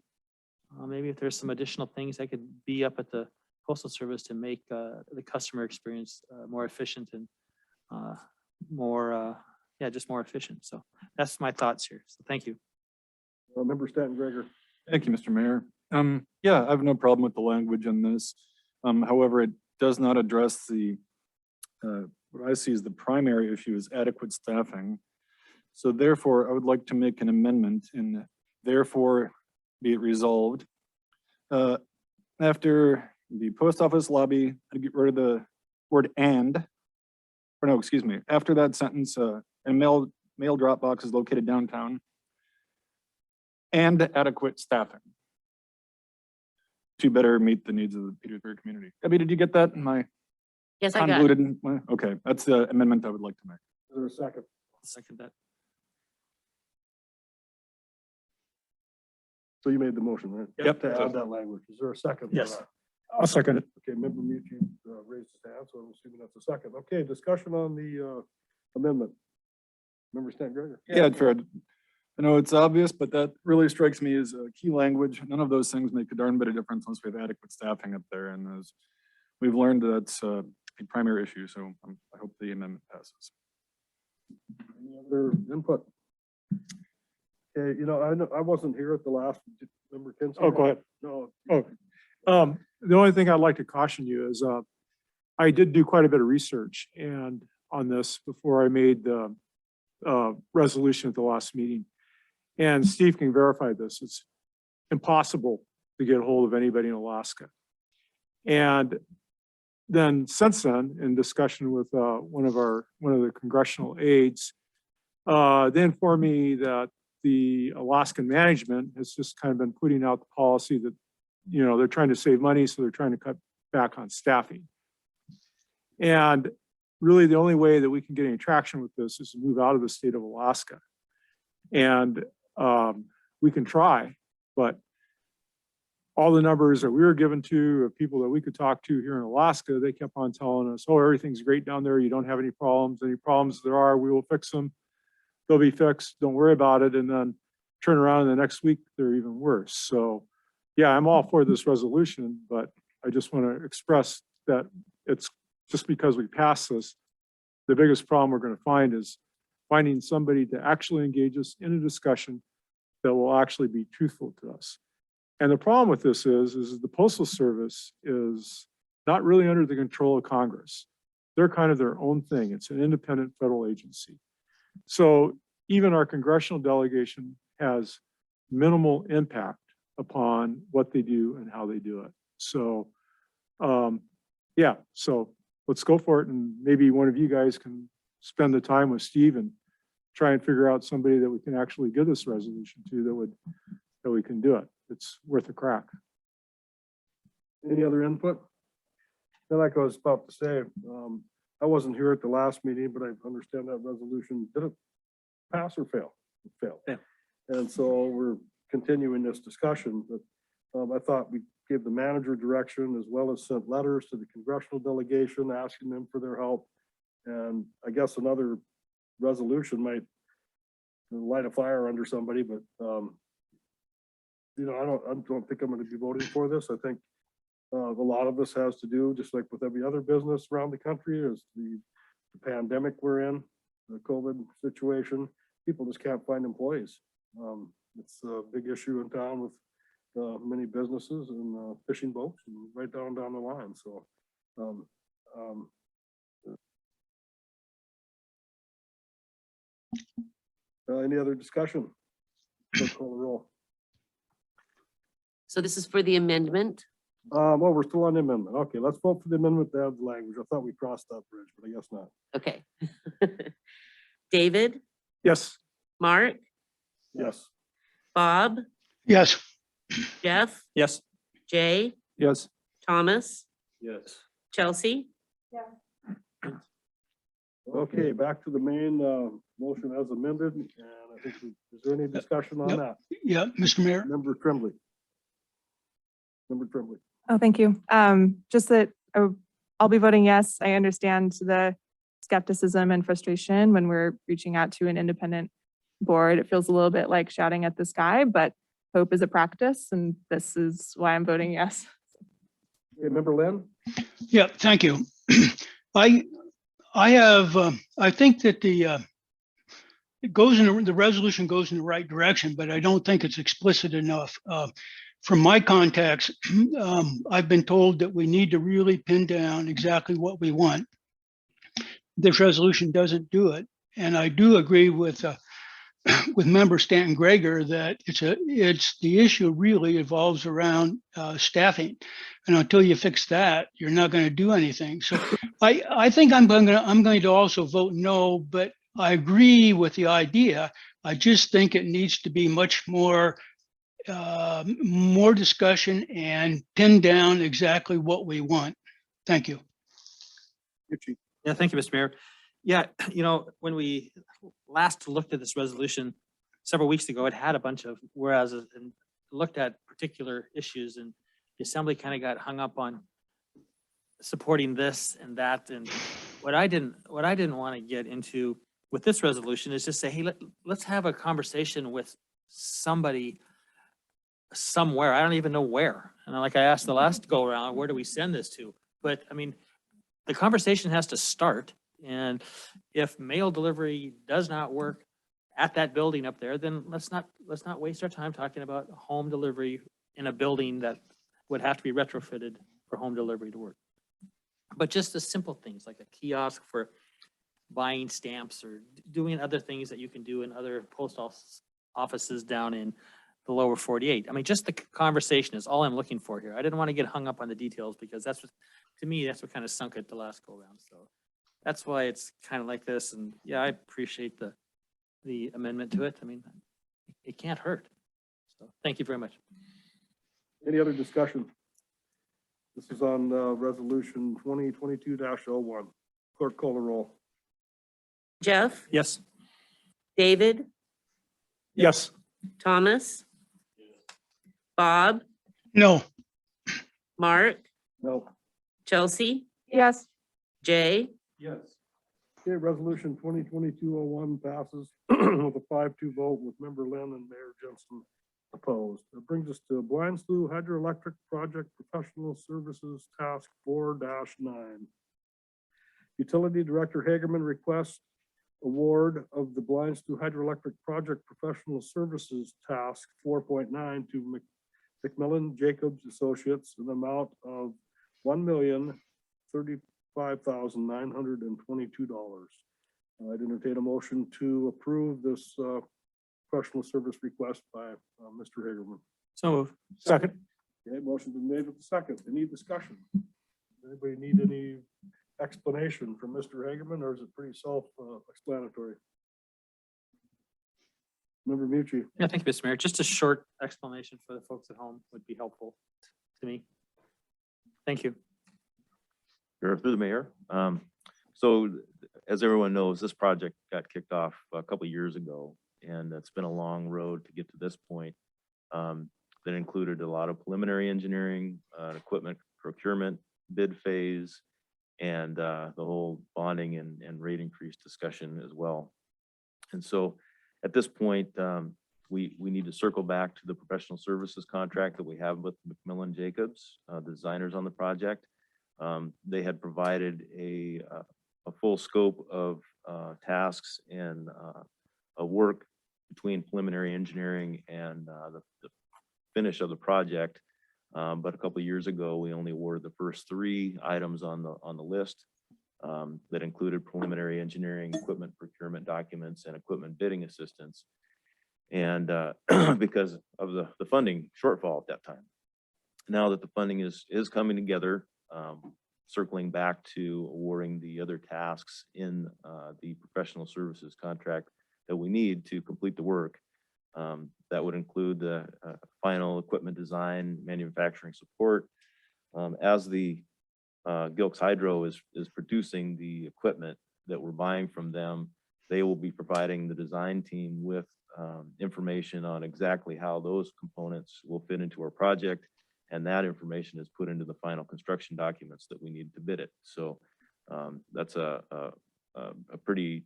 maybe if there's some additional things that could be up at the Postal Service to make the customer experience more efficient and just more efficient. So that's my thoughts here. So thank you. Member Stanton Gregor. Thank you, Mr. Mayor. Yeah, I have no problem with the language on this. However, it does not address what I see as the primary issue is adequate staffing. So therefore, I would like to make an amendment and therefore be it resolved. After the post office lobby, I get rid of the word and, or no, excuse me. After that sentence, a mail drop box is located downtown and adequate staffing to better meet the needs of the Petersburg community. Abby, did you get that in my yes, I got it. convoluted? Okay, that's the amendment I would like to make. Is there a second? I'll second that. So you made the motion, right? Yep. To add that language. Is there a second? for Yes. that? I'll second it. Okay, member Mucci raised his hand, so I'm assuming that's a second. Okay, discussion on the amendment. Member Stanton Gregor. Yeah, Fred. I know it's obvious, but that really strikes me as a key language. None of those things make a darn bit of difference unless we have adequate staffing up there. And as we've learned, that's a primary issue. So I hope the amendment passes. Any other input? Okay, I wasn't here at the last, member Kinsey. Oh, go ahead. No, The only thing I'd like to caution you is I did do quite a bit of research and on this before I made the resolution at the last meeting. And Steve can verify this. It's impossible to get a hold of anybody in Alaska. And then since then, in discussion with one of the congressional aides, they informed me that the Alaskan management has just kind of been putting out the policy that, they're trying to save money, so they're trying to cut back on staffing. And really the only way that we can get any traction with this is to move out of the state of Alaska. And we can try, but all the numbers that we were given to of people that we could talk to here in Alaska, they kept on telling us, oh, everything's great down there. You don't have any problems. Any problems there are, we will fix them. They'll be fixed. Don't worry about it. And then turn around and the next week, they're even worse. So yeah, I'm all for this resolution, but I just want to express that it's just because we passed this, the biggest problem we're going to find is finding somebody to actually engage us in a discussion that will actually be truthful to us. And the problem with this is the Postal Service is not really under the control of Congress. They're kind of their own thing. It's an independent federal agency. So even our congressional delegation has minimal impact upon what they do and how they do it. So yeah, so let's go for it. And maybe one of you guys can spend the time with Steve and try and figure out somebody that we can actually give this resolution to that we can do it. It's worth a crack. Any other input? Then like I was about to say, I wasn't here at the last meeting, but I understand that resolution, did it pass or fail? It failed. Yeah. And so we're continuing this discussion, but I thought we gave the manager direction as well as sent letters to the congressional delegation, asking them for their help. And I guess another resolution might light a fire under somebody, but you know, I don't think I'm going to be voting for this. I think a lot of this has to do, just like with every other business around the country, is the pandemic we're in, the COVID situation. People just can't find employees. It's a big issue in town with many businesses and fishing boats and right down the line. So any other discussion? Clerk, call the roll. So this is for the amendment. Well, we're still on the amendment. Okay, let's vote for the amendment to add the language. I thought we crossed that bridge, but I guess not. Okay. David, Yes. Mark, Yes. Bob, Yes. Jeff, Yes. Jay, Yes. Thomas, Yes. Chelsea. Okay, back to the main motion as amended. And I think, is there any discussion on Yep. that? Yeah, Mr. Mayor. Member Tremblay. Member Tremblay. Oh, thank you. Just that I'll be voting yes. I understand the skepticism and frustration when we're reaching out to an independent board. It feels a little bit like shouting at the sky, but hope is a practice, and this is why I'm voting yes. Okay, Member Lynn? Yeah, thank you. I think that the resolution goes in the right direction, but I don't think it's explicit enough. From my contacts, I've been told that we need to really pin down exactly what we want. This resolution doesn't do it, and I do agree with Member Stanton Greger that it's the issue really evolves around staffing, and until you fix that, you're not going to do anything. So I think I'm going to also vote no, but I agree with the idea. I just think it needs to be much more discussion and pin down exactly what we want. Thank you. Yeah, thank you, Mr. Mayor. Yeah, you know, when we last looked at this resolution several weeks ago, it had a bunch of whereas and looked at particular issues, and the assembly kind of got hung up on supporting this and that. And what I didn't want to get into with this resolution is just say, hey, let's have a conversation with somebody somewhere. I don't even know where. And like I asked the last go around, where do we send this to? But I mean, the conversation has to start. And if mail delivery does not work at that building up there, then let's not waste our time talking about home delivery in a building that would have to be retrofitted for home delivery to work. But just the simple things like a kiosk for buying stamps or doing other things that you can do in other post offices down in the lower 48. I mean, just the conversation is all I'm looking for here. I didn't want to get hung up on the details because that's what, to me, that's what kind of sunk it the last go round. So that's why it's kind of like this. And yeah, I appreciate the amendment to it. I mean, it can't hurt. So thank you very much. Any other discussion? This is on resolution 2022-01. Clerk, call the roll. Jeff, Yes. David, Yes. Thomas, Bob, No. Mark, No. Chelsea, Yes. Jay, Yes. Okay, resolution 2022-01 passes with a 5-2 vote with member Lynn and Mayor Jensen opposed. That brings us to Blind Slough Hydroelectric Project Professional Services Task 4-9. Utility Director Hagerman requests award of the Blind Slough Hydroelectric Project Professional Services Task 4.9 to McMillan Jacobs Associates in the amount of $1,035,922. I'd entertain a motion to approve this professional service request by Mr. Hagerman. So move. Second. Okay, motion's been made with the second. Any discussion? Anybody need any explanation from Mr. Hagerman, or is it pretty self-explanatory? Member Mucci. Yeah, thank you, Mr. Mayor. Just a short explanation for the folks at home would be helpful to me. Thank you. Sure, through the mayor. So as everyone knows, this project got kicked off a couple of years ago, and it's been a long road to get to this point. That included a lot of preliminary engineering, equipment procurement, bid phase, and the whole bonding and rate increase discussion as well. And so at this point, we need to circle back to the professional services contract that we have with McMillan Jacobs, the designers on the project. They had provided a full scope of tasks and a work between preliminary engineering and the finish of the project. But a couple of years ago, we only awarded the first 3 items on the list that included preliminary engineering, equipment procurement documents, and equipment bidding assistance. And because of the funding shortfall at that time. Now that the funding is coming together, circling back to awarding the other tasks in the professional services contract that we need to complete the work. That would include the final equipment design, manufacturing support. As the Gilks Hydro is producing the equipment that we're buying from them, they will be providing the design team with information on exactly how those components will fit into our project. And that information is put into the final construction documents that we need to bid it. So that's a pretty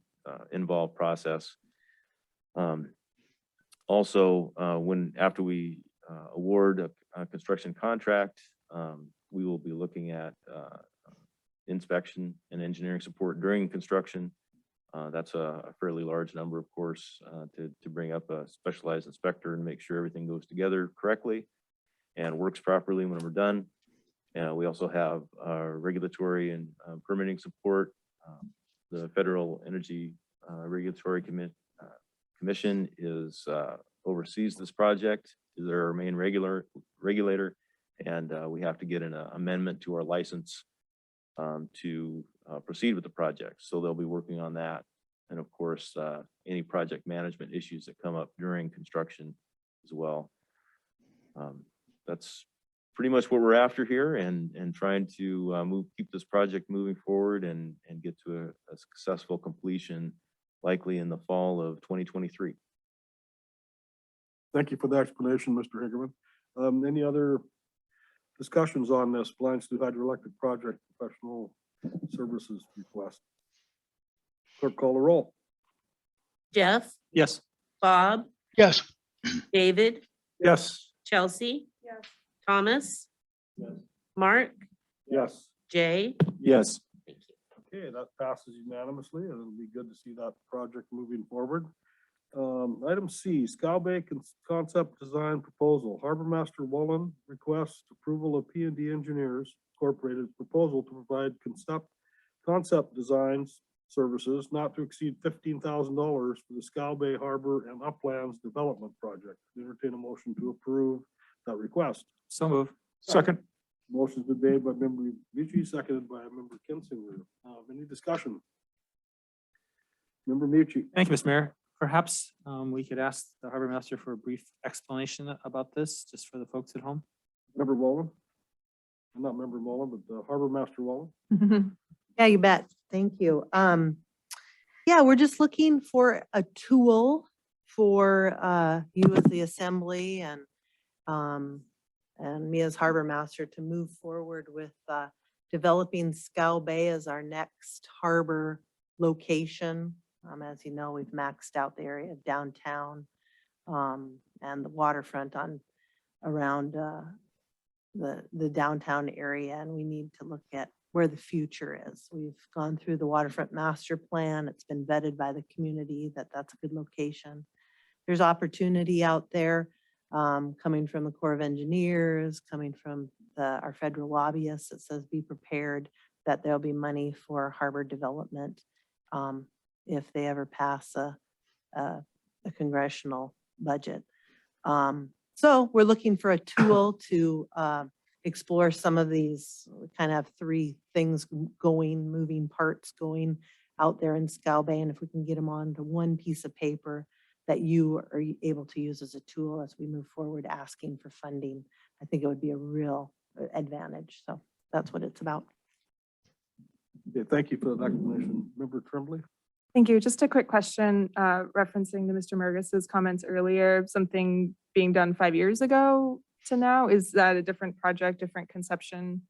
involved process. Also, after we award a construction contract, we will be looking at inspection and engineering support during construction. That's a fairly large number, of course, to bring up a specialized inspector and make sure everything goes together correctly and works properly when we're done. We also have our regulatory and permitting support. The Federal Energy Regulatory Commission oversees this project. They're our main regulator, and we have to get an amendment to our license to proceed with the project. So they'll be working on that. And of course, any project management issues that come up during construction as well. That's pretty much what we're after here, and trying to keep this project moving forward and get to a successful completion, likely in the fall of 2023. Thank you for the explanation, Mr. Hagerman. Any other discussions on this Blind Slough Hydroelectric Project Professional Services request? Clerk, call the roll. Jeff, Yes. Bob, Yes. David, Yes. Chelsea, Yes. Thomas, Yes. Mark, Yes. Jay. Yes. Thank you. Okay, that passes unanimously, and it'll be good to see that project moving forward. Item C, Scow Bay Concept Design Proposal. Harbor Master Wallen requests approval of P&D Engineers Incorporated proposal to provide concept designs services not to exceed $15,000 for the Scow Bay Harbor and Uplands Development Project. Entertain a motion to approve that request. So move. Second. Motion's been made by member Mucci, seconded by member Kinsinger. Any discussion? Member Mucci. Thank you, Mr. Mayor. Perhaps we could ask the harbor master for a brief explanation about this, just for the folks at home. Member Wallen? Not member Wallen, but the Harbor Master Wallen. Yeah, you bet. Thank you. Yeah, we're just looking for a tool for you as the assembly and and me as harbor master to move forward with developing Scow Bay as our next harbor location. As you know, we've maxed out the area of downtown and the waterfront on around the downtown area, and we need to look at where the future is. We've gone through the waterfront master plan. It's been vetted by the community that that's a good location. There's opportunity out there coming from the Corps of Engineers, coming from our federal lobbyists that says be prepared that there'll be money for harbor development if they ever pass a congressional budget. So we're looking for a tool to explore some of these. We kind of have three things going, moving parts going out there in Scow Bay. And if we can get them onto one piece of paper that you are able to use as a tool as we move forward asking for funding, I think it would be a real advantage. So that's what it's about. Okay, thank you for that explanation. Member Tremblay? Thank you. Just a quick question referencing to Mr. Murgis's comments earlier, something being done 5 years ago to now. Is that a different project, different conception,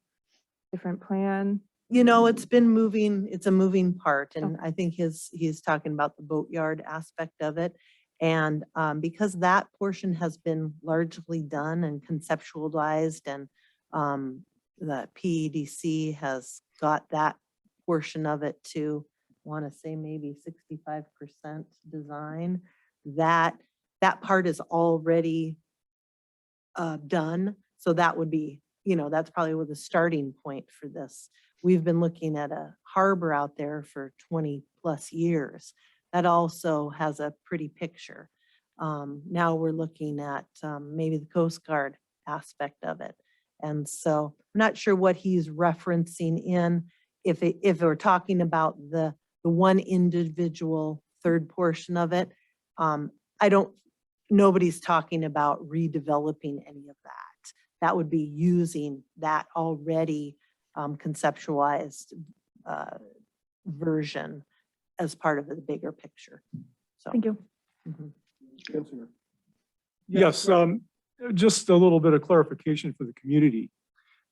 different plan? You know, it's been moving, it's a moving part. And I think he's talking about the boatyard aspect of it. And because that portion has been largely done and conceptualized, and the PEDC has got that portion of it to, want to say maybe 65% design, that part is already done. So that would be, you know, that's probably the starting point for this. We've been looking at a harbor out there for 20 plus years. That also has a pretty picture. Now we're looking at maybe the Coast Guard aspect of it. And so I'm not sure what he's referencing in, if we're talking about the one individual third portion of it. Nobody's talking about redeveloping any of that. That would be using that already conceptualized version as part of the bigger picture. So, Thank you. Councilor. Yes, just a little bit of clarification for the community.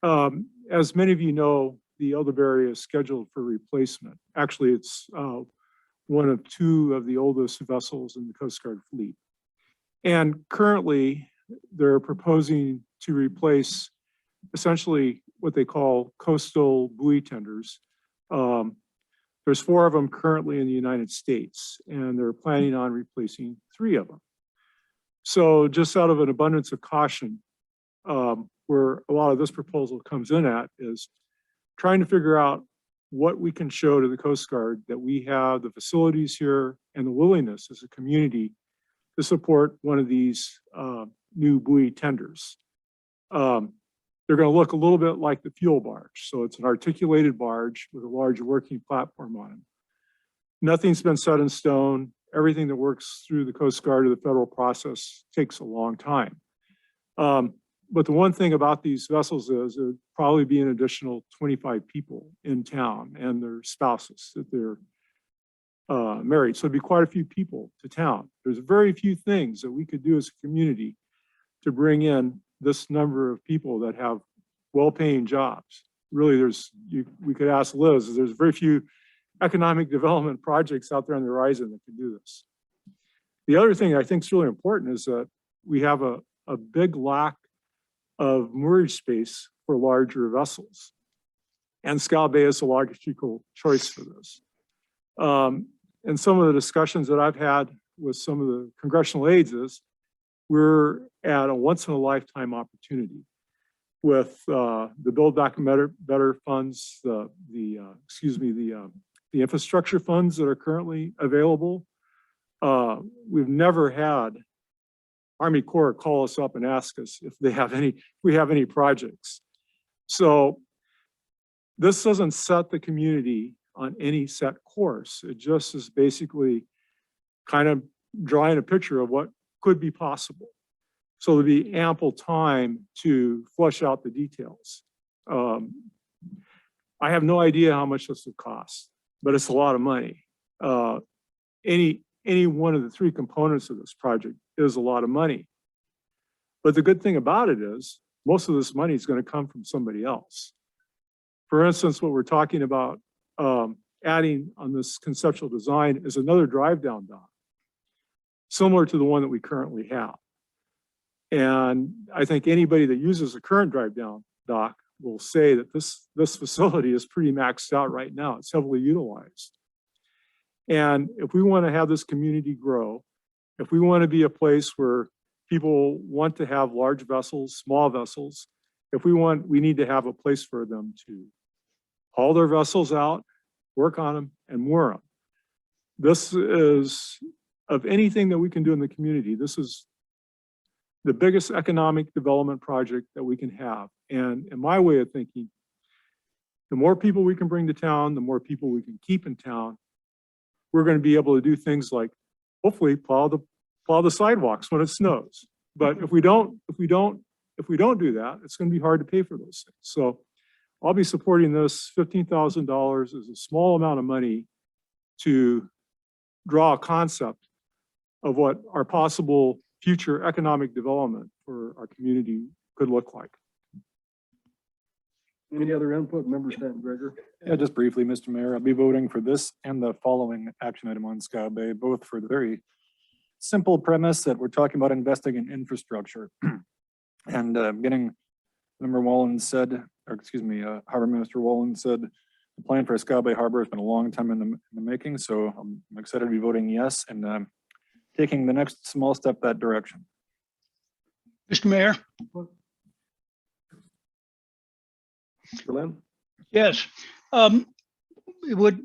As many of you know, the Elderberry is scheduled for replacement. Actually, it's one of two of the oldest vessels in the Coast Guard fleet. And currently, they're proposing to replace essentially what they call coastal buoy tenders. There's 4 of them currently in the United States, and they're planning on replacing 3 of them. So just out of an abundance of caution, where a lot of this proposal comes in at is trying to figure out what we can show to the Coast Guard that we have the facilities here and the willingness as a community to support one of these new buoy tenders. They're going to look a little bit like the fuel barge. So it's an articulated barge with a large working platform on it. Nothing's been set in stone. Everything that works through the Coast Guard or the federal process takes a long time. But the one thing about these vessels is there'd probably be an additional 25 people in town and their spouses if they're married. So it'd be quite a few people to town. There's very few things that we could do as a community to bring in this number of people that have well-paying jobs. Really, we could ask Liz, there's very few economic development projects out there on the horizon that can do this. The other thing I think is really important is that we have a big lack of moorage space for larger vessels. And Scow Bay is a logical choice for this. And some of the discussions that I've had with some of the congressional aides is we're at a once in a lifetime opportunity with the Build Back Better funds, the infrastructure funds that are currently available. We've never had Army Corps call us up and ask us if we have any projects. So this doesn't set the community on any set course. It just is basically kind of drawing a picture of what could be possible. So there'll be ample time to flesh out the details. I have no idea how much this would cost, but it's a lot of money. Any one of the 3 components of this project is a lot of money. But the good thing about it is most of this money is going to come from somebody else. For instance, what we're talking about adding on this conceptual design is another drive down dock, similar to the one that we currently have. And I think anybody that uses the current drive down dock will say that this facility is pretty maxed out right now. It's heavily utilized. And if we want to have this community grow, if we want to be a place where people want to have large vessels, small vessels, we need to have a place for them to haul their vessels out, work on them, and moor them. This is, of anything that we can do in the community, this is the biggest economic development project that we can have. And in my way of thinking, the more people we can bring to town, the more people we can keep in town, we're going to be able to do things like hopefully plow the sidewalks when it snows. But if we don't do that, it's going to be hard to pay for those things. So I'll be supporting this. $15,000 is a small amount of money to draw a concept of what our possible future economic development for our community could look like. Any other input, Member Stanton Gregor? Yeah, just briefly, Mr. Mayor, I'll be voting for this and the following action item on Scow Bay, both for the very simple premise that we're talking about investing in infrastructure. And getting Member Wallen said, or excuse me, Harbor Minister Wallen said, the plan for Scow Bay Harbor has been a long time in the making, so I'm excited to be voting yes and taking the next small step that direction. Mr. Mayor? Berlin? Yes. It would,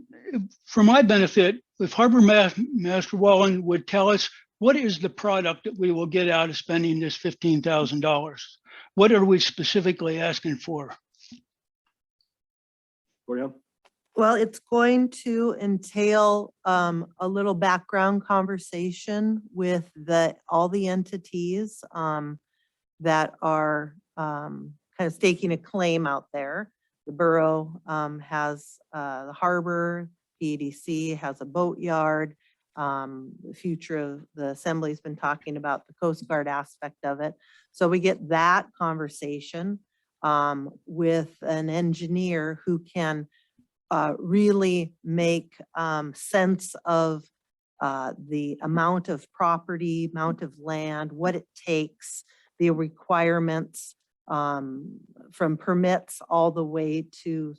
for my benefit, if Harbor Master Wallen would tell us what is the product that we will get out of spending this $15,000? What are we specifically asking for? Well, it's going to entail a little background conversation with all the entities that are kind of staking a claim out there. The borough has the harbor, PEDC has a boatyard. The future of the assembly's been talking about the Coast Guard aspect of it. So we get that conversation with an engineer who can really make sense of the amount of property, amount of land, what it takes, the requirements from permits all the way to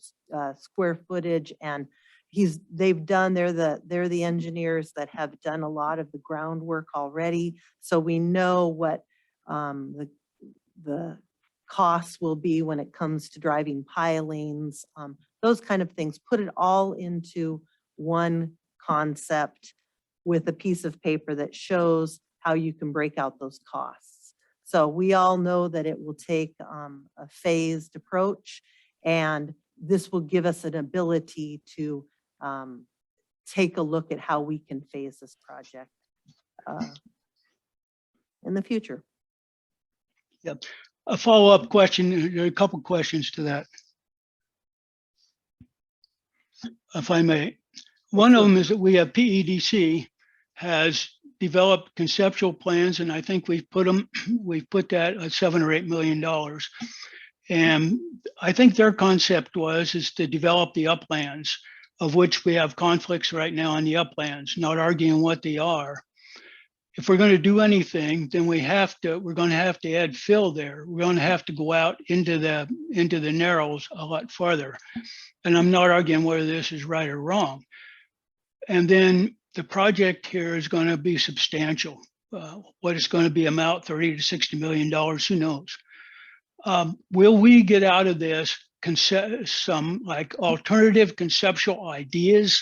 square footage. And they're the engineers that have done a lot of the groundwork already. So we know what the costs will be when it comes to driving pilings, those kind of things. Put it all into one concept with a piece of paper that shows how you can break out those costs. So we all know that it will take a phased approach, and this will give us an ability to take a look at how we can phase this project in the future. Yep. A follow-up question, a couple questions to that, if I may. One of them is that we have PEDC has developed conceptual plans, and I think we've put that at $7 or $8 million. And I think their concept is to develop the uplands, of which we have conflicts right now on the uplands, not arguing what they are. If we're going to do anything, then we're going to have to add fill there. We're going to have to go out into the narrows a lot farther. And I'm not arguing whether this is right or wrong. And then the project here is going to be substantial. What it's going to be amount, $30 to $60 million, who knows? Will we get out of this some like alternative conceptual ideas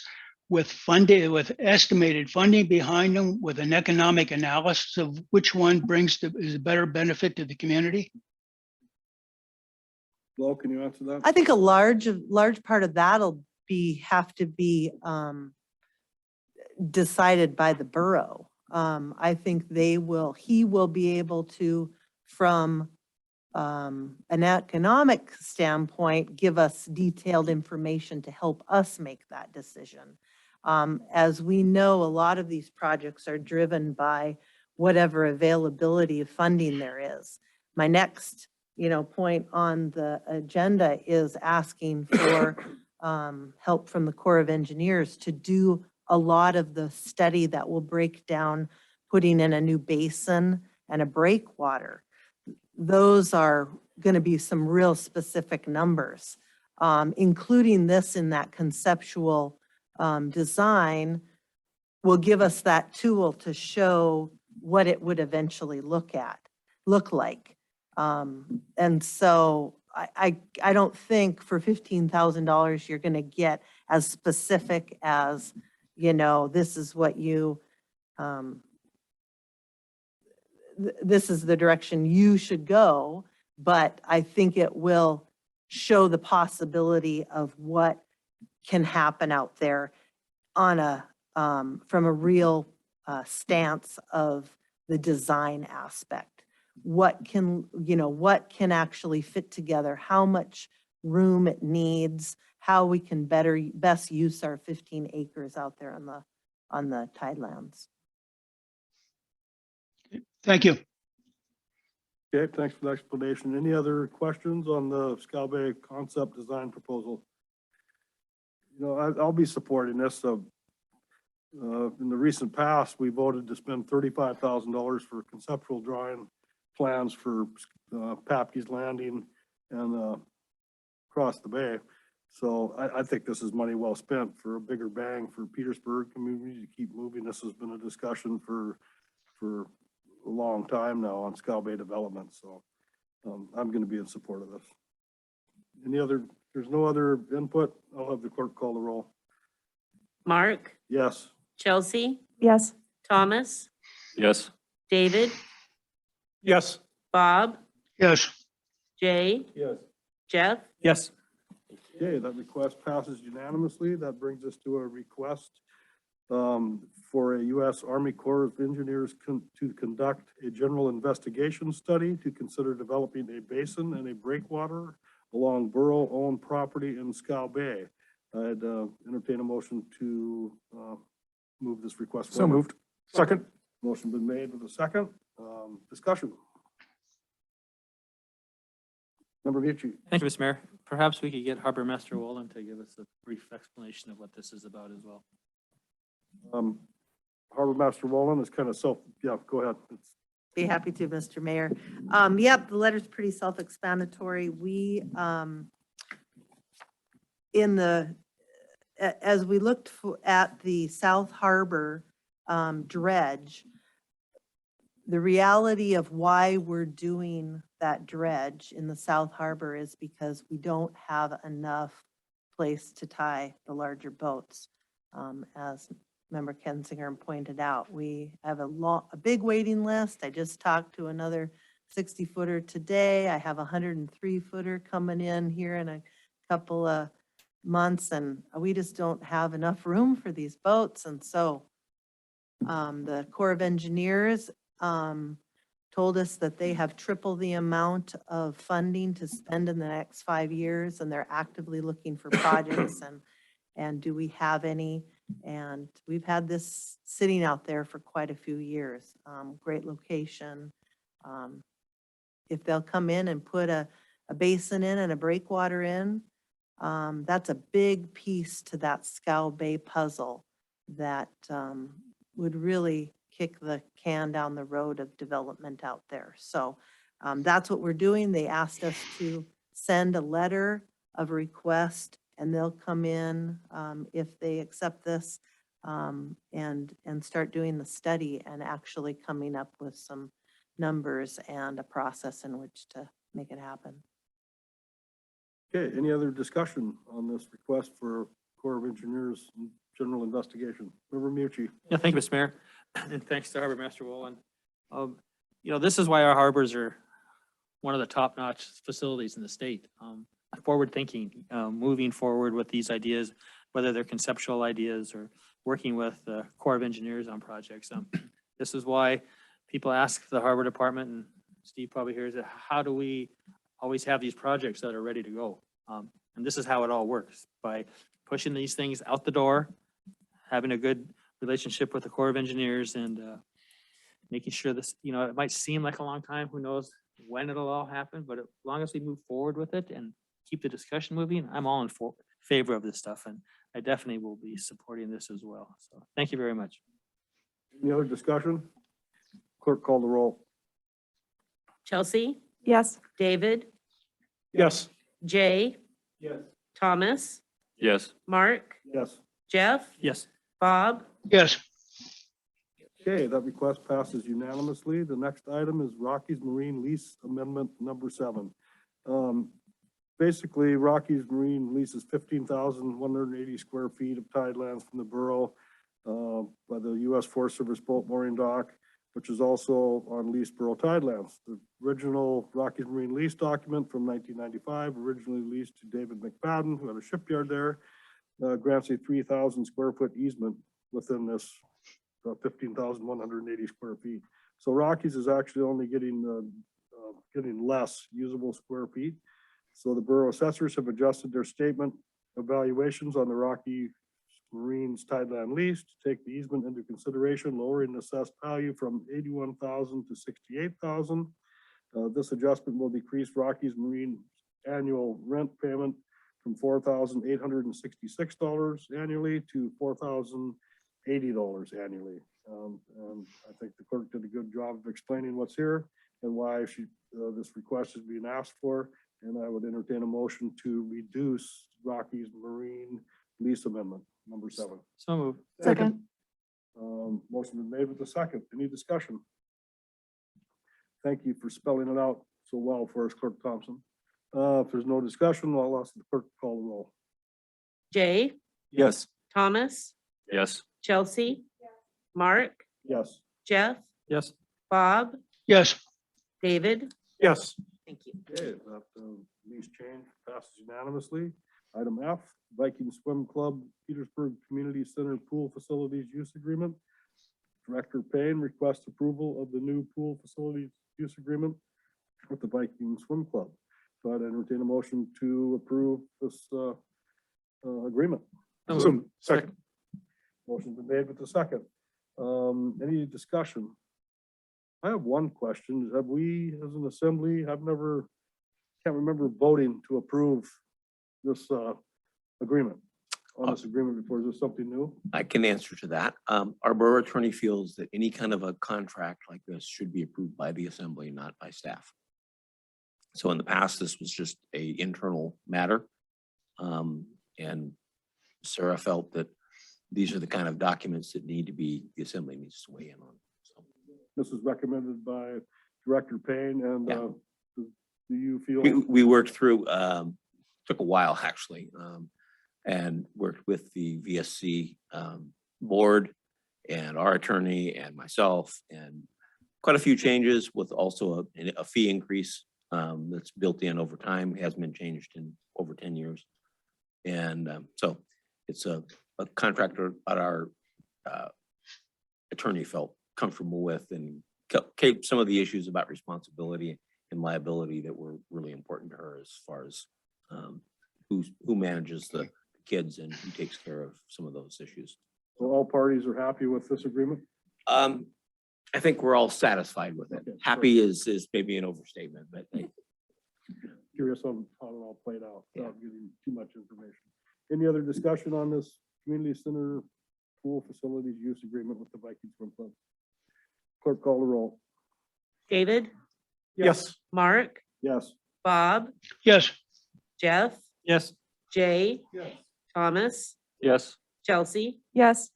with funding, with estimated funding behind them, with an economic analysis of which one is a better benefit to the community? Well, can you answer that? I think a large part of that'll have to be decided by the borough. I think he will be able to, from an economic standpoint, give us detailed information to help us make that decision. As we know, a lot of these projects are driven by whatever availability of funding there is. My next point on the agenda is asking for help from the Corps of Engineers to do a lot of the study that will break down putting in a new basin and a breakwater. Those are going to be some real specific numbers, including this in that conceptual design will give us that tool to show what it would eventually look like. And so I don't think for $15,000, you're going to get as specific as, this is what you, this is the direction you should go. But I think it will show the possibility of what can happen out there on a, from a real stance of the design aspect. What can actually fit together, how much room it needs, how we can best use our 15 acres out there on the tidelands. Thank you. Okay, thanks for the explanation. Any other questions on the Scow Bay concept design proposal? I'll be supporting this. In the recent past, we voted to spend $35,000 for conceptual drawing plans for Papke's Landing and across the bay. So I think this is money well spent for a bigger bang for Petersburg community to keep moving. This has been a discussion for a long time now on Scow Bay development. So I'm going to be in support of this. There's no other input. I'll have the clerk call the roll. Mark, Yes. Chelsea, Yes. Thomas, Yes. David, Yes. Bob, Yes. Jay, Yes. Jeff, Yes. Okay, that request passes unanimously. That brings us to a request for a U.S. Army Corps of Engineers to conduct a general investigation study to consider developing a basin and a breakwater along borough-owned property in Scow Bay. I'd entertain a motion to move this request So forward. moved. Second. Motion been made with a second. Discussion. Member Bucci. Thank you, Mr. Mayor. Perhaps we could get Harbor Master Wolin to give us a brief explanation of what this is about as well. Harbor Master Wolin is kind of go ahead. Be happy to, Mr. Mayor. Yep, the letter's pretty self-explanatory. We, as we looked at the South Harbor dredge, the reality of why we're doing that dredge in the South Harbor is because we don't have enough place to tie the larger boats. As Member Kensinger pointed out, we have a big waiting list. I just talked to another 60-footer today. I have a 103-footer coming in here in a couple of months, and we just don't have enough room for these boats. And so the Corps of Engineers told us that they have triple the amount of funding to spend in the next 5 years, and they're actively looking for projects and do we have any? And we've had this sitting out there for quite a few years. Great location. If they'll come in and put a basin in and a breakwater in, that's a big piece to that Scow Bay puzzle that would really kick the can down the road of development out there. So that's what we're doing. They asked us to send a letter of request, and they'll come in if they accept this and start doing the study and actually coming up with some numbers and a process in which to make it happen. Okay, any other discussion on this request for Corps of Engineers general investigation? Member Mucci. Yeah, thank you, Mr. Mayor. And thanks to Harbor Master Wolin. This is why our harbors are one of the top-notch facilities in the state. Forward thinking, moving forward with these ideas, whether they're conceptual ideas or working with the Corps of Engineers on projects. This is why people ask the Harbor Department, and Steve probably hears it, how do we always have these projects that are ready to go? And this is how it all works, by pushing these things out the door, having a good relationship with the Corps of Engineers, and making sure this, it might seem like a long time, who knows, when it'll all happen, but as long as we move forward with it and keep the discussion moving, I'm all in favor of this stuff, and I definitely will be supporting this as well. So thank you very much. Any other discussion? Clerk, call the roll. Chelsea, Yes. David, Yes. Jay, Yes. Thomas, Yes. Mark, Yes. Jeff, Yes. Bob, yes, Okay, that request passes unanimously. The next item is Rockies Marine Lease Amendment number 7. Basically, Rockies Marine leases 15,180 square feet of tidelands from the borough by the U.S. Forest Service boat mooring dock, which is also on leased borough tidelands. The original Rockies Marine lease document from 1995, originally leased to David McFadden, who had a shipyard there, grants a 3,000 square foot easement within this 15,180 square feet. So Rockies is actually only getting less usable square feet. So the borough assessors have adjusted their statement evaluations on the Rocky Marine's tideland lease to take the easement into consideration, lowering the assessed value from 81,000 to 68,000. This adjustment will decrease Rockies Marine annual rent payment from $4,866 annually to $4,080 annually. And I think the clerk did a good job of explaining what's here and why this request is being asked for. And I would entertain a motion to reduce Rockies Marine lease amendment number 7. So moved. Second. Motion been made with the second. Any discussion? Thank you for spelling it out so well for us, Clerk Thompson. If there's no discussion, I'll ask the clerk to call the roll. Jay, Yes. Thomas, Yes. Chelsea, Mark, Yes. Jeff, Yes. Bob, yes, Yes. David. Thank you. Okay, that lease change passes unanimously. Item F, Viking Swim Club Petersburg Community Center Pool Facilities Use Agreement. Director Payne requests approval of the new pool facilities use agreement with the Viking Swim Club. So I'd entertain a motion to approve this agreement. So, second. Motion's been made with the second. Any discussion? I have one question. Have we, as an assembly, can't remember voting to approve this agreement, on this agreement before. Is this something new? I can answer to that. Our borough attorney feels that any kind of a contract like this should be approved by the assembly, not by staff. So in the past, this was just a internal matter. And Sarah felt that these are the kind of documents that the assembly needs to weigh in on. So This is recommended by Director Payne and Yeah. Do you feel? we worked through, took a while actually, and worked with the VSC board and our attorney and myself, and quite a few changes with also a fee increase that's built in over time. It hasn't been changed in over 10 years. And so it's a contractor that our attorney felt comfortable with, and kept some of the issues about responsibility and liability that were really important to her, as far as who manages the kids and who takes care of some of those issues. So all parties are happy with this agreement? I think we're all satisfied with it. Okay, Happy is maybe an overstatement, but Curious on how it all played out without giving too much information. Any other discussion on this community center pool facilities use agreement with the Viking Swim Club? Clerk, call the roll. David, Yes. Mark, Yes. Bob, yes, Jeff, Yes. Jay, Yes. Thomas, Yes. Chelsea. Yes.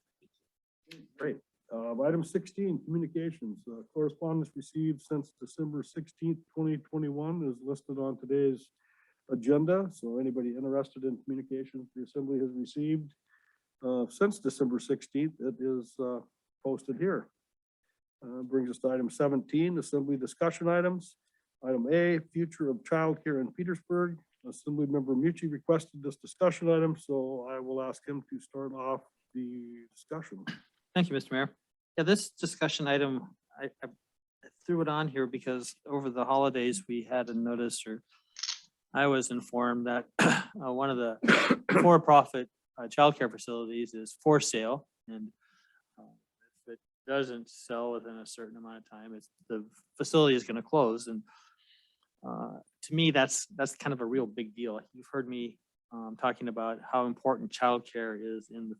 Great. Item 16, communications. Correspondence received since December 16th, 2021 is listed on today's agenda. So anybody interested in communications the assembly has received since December 16th, it is posted here. Brings us to item 17, assembly discussion items. Item A, future of childcare in Petersburg. Assembly member Mucci requested this discussion item, so I will ask him to start off the discussion. Thank you, Mr. Mayor. Yeah, this discussion item, I threw it on here because over the holidays, we had a notice, or I was informed that one of the for-profit childcare facilities is for sale. And if it doesn't sell within a certain amount of time, the facility is going to close. And To me, that's kind of a real big deal. You've heard me talking about how important childcare is in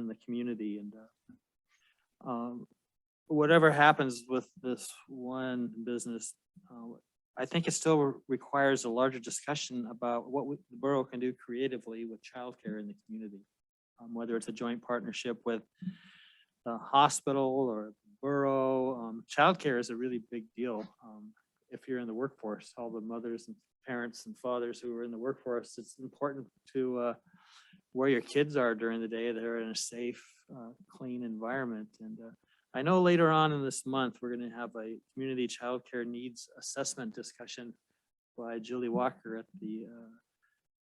the community, and whatever happens with this one business, I think it still requires a larger discussion about what the borough can do creatively with childcare in the community. Whether it's a joint partnership with the hospital or borough, childcare is a really big deal. If you're in the workforce, all the mothers and parents and fathers who are in the workforce, it's important to where your kids are during the day. They're in a safe, clean environment. And I know later on in this month, we're going to have a community childcare needs assessment discussion by Julie Walker at the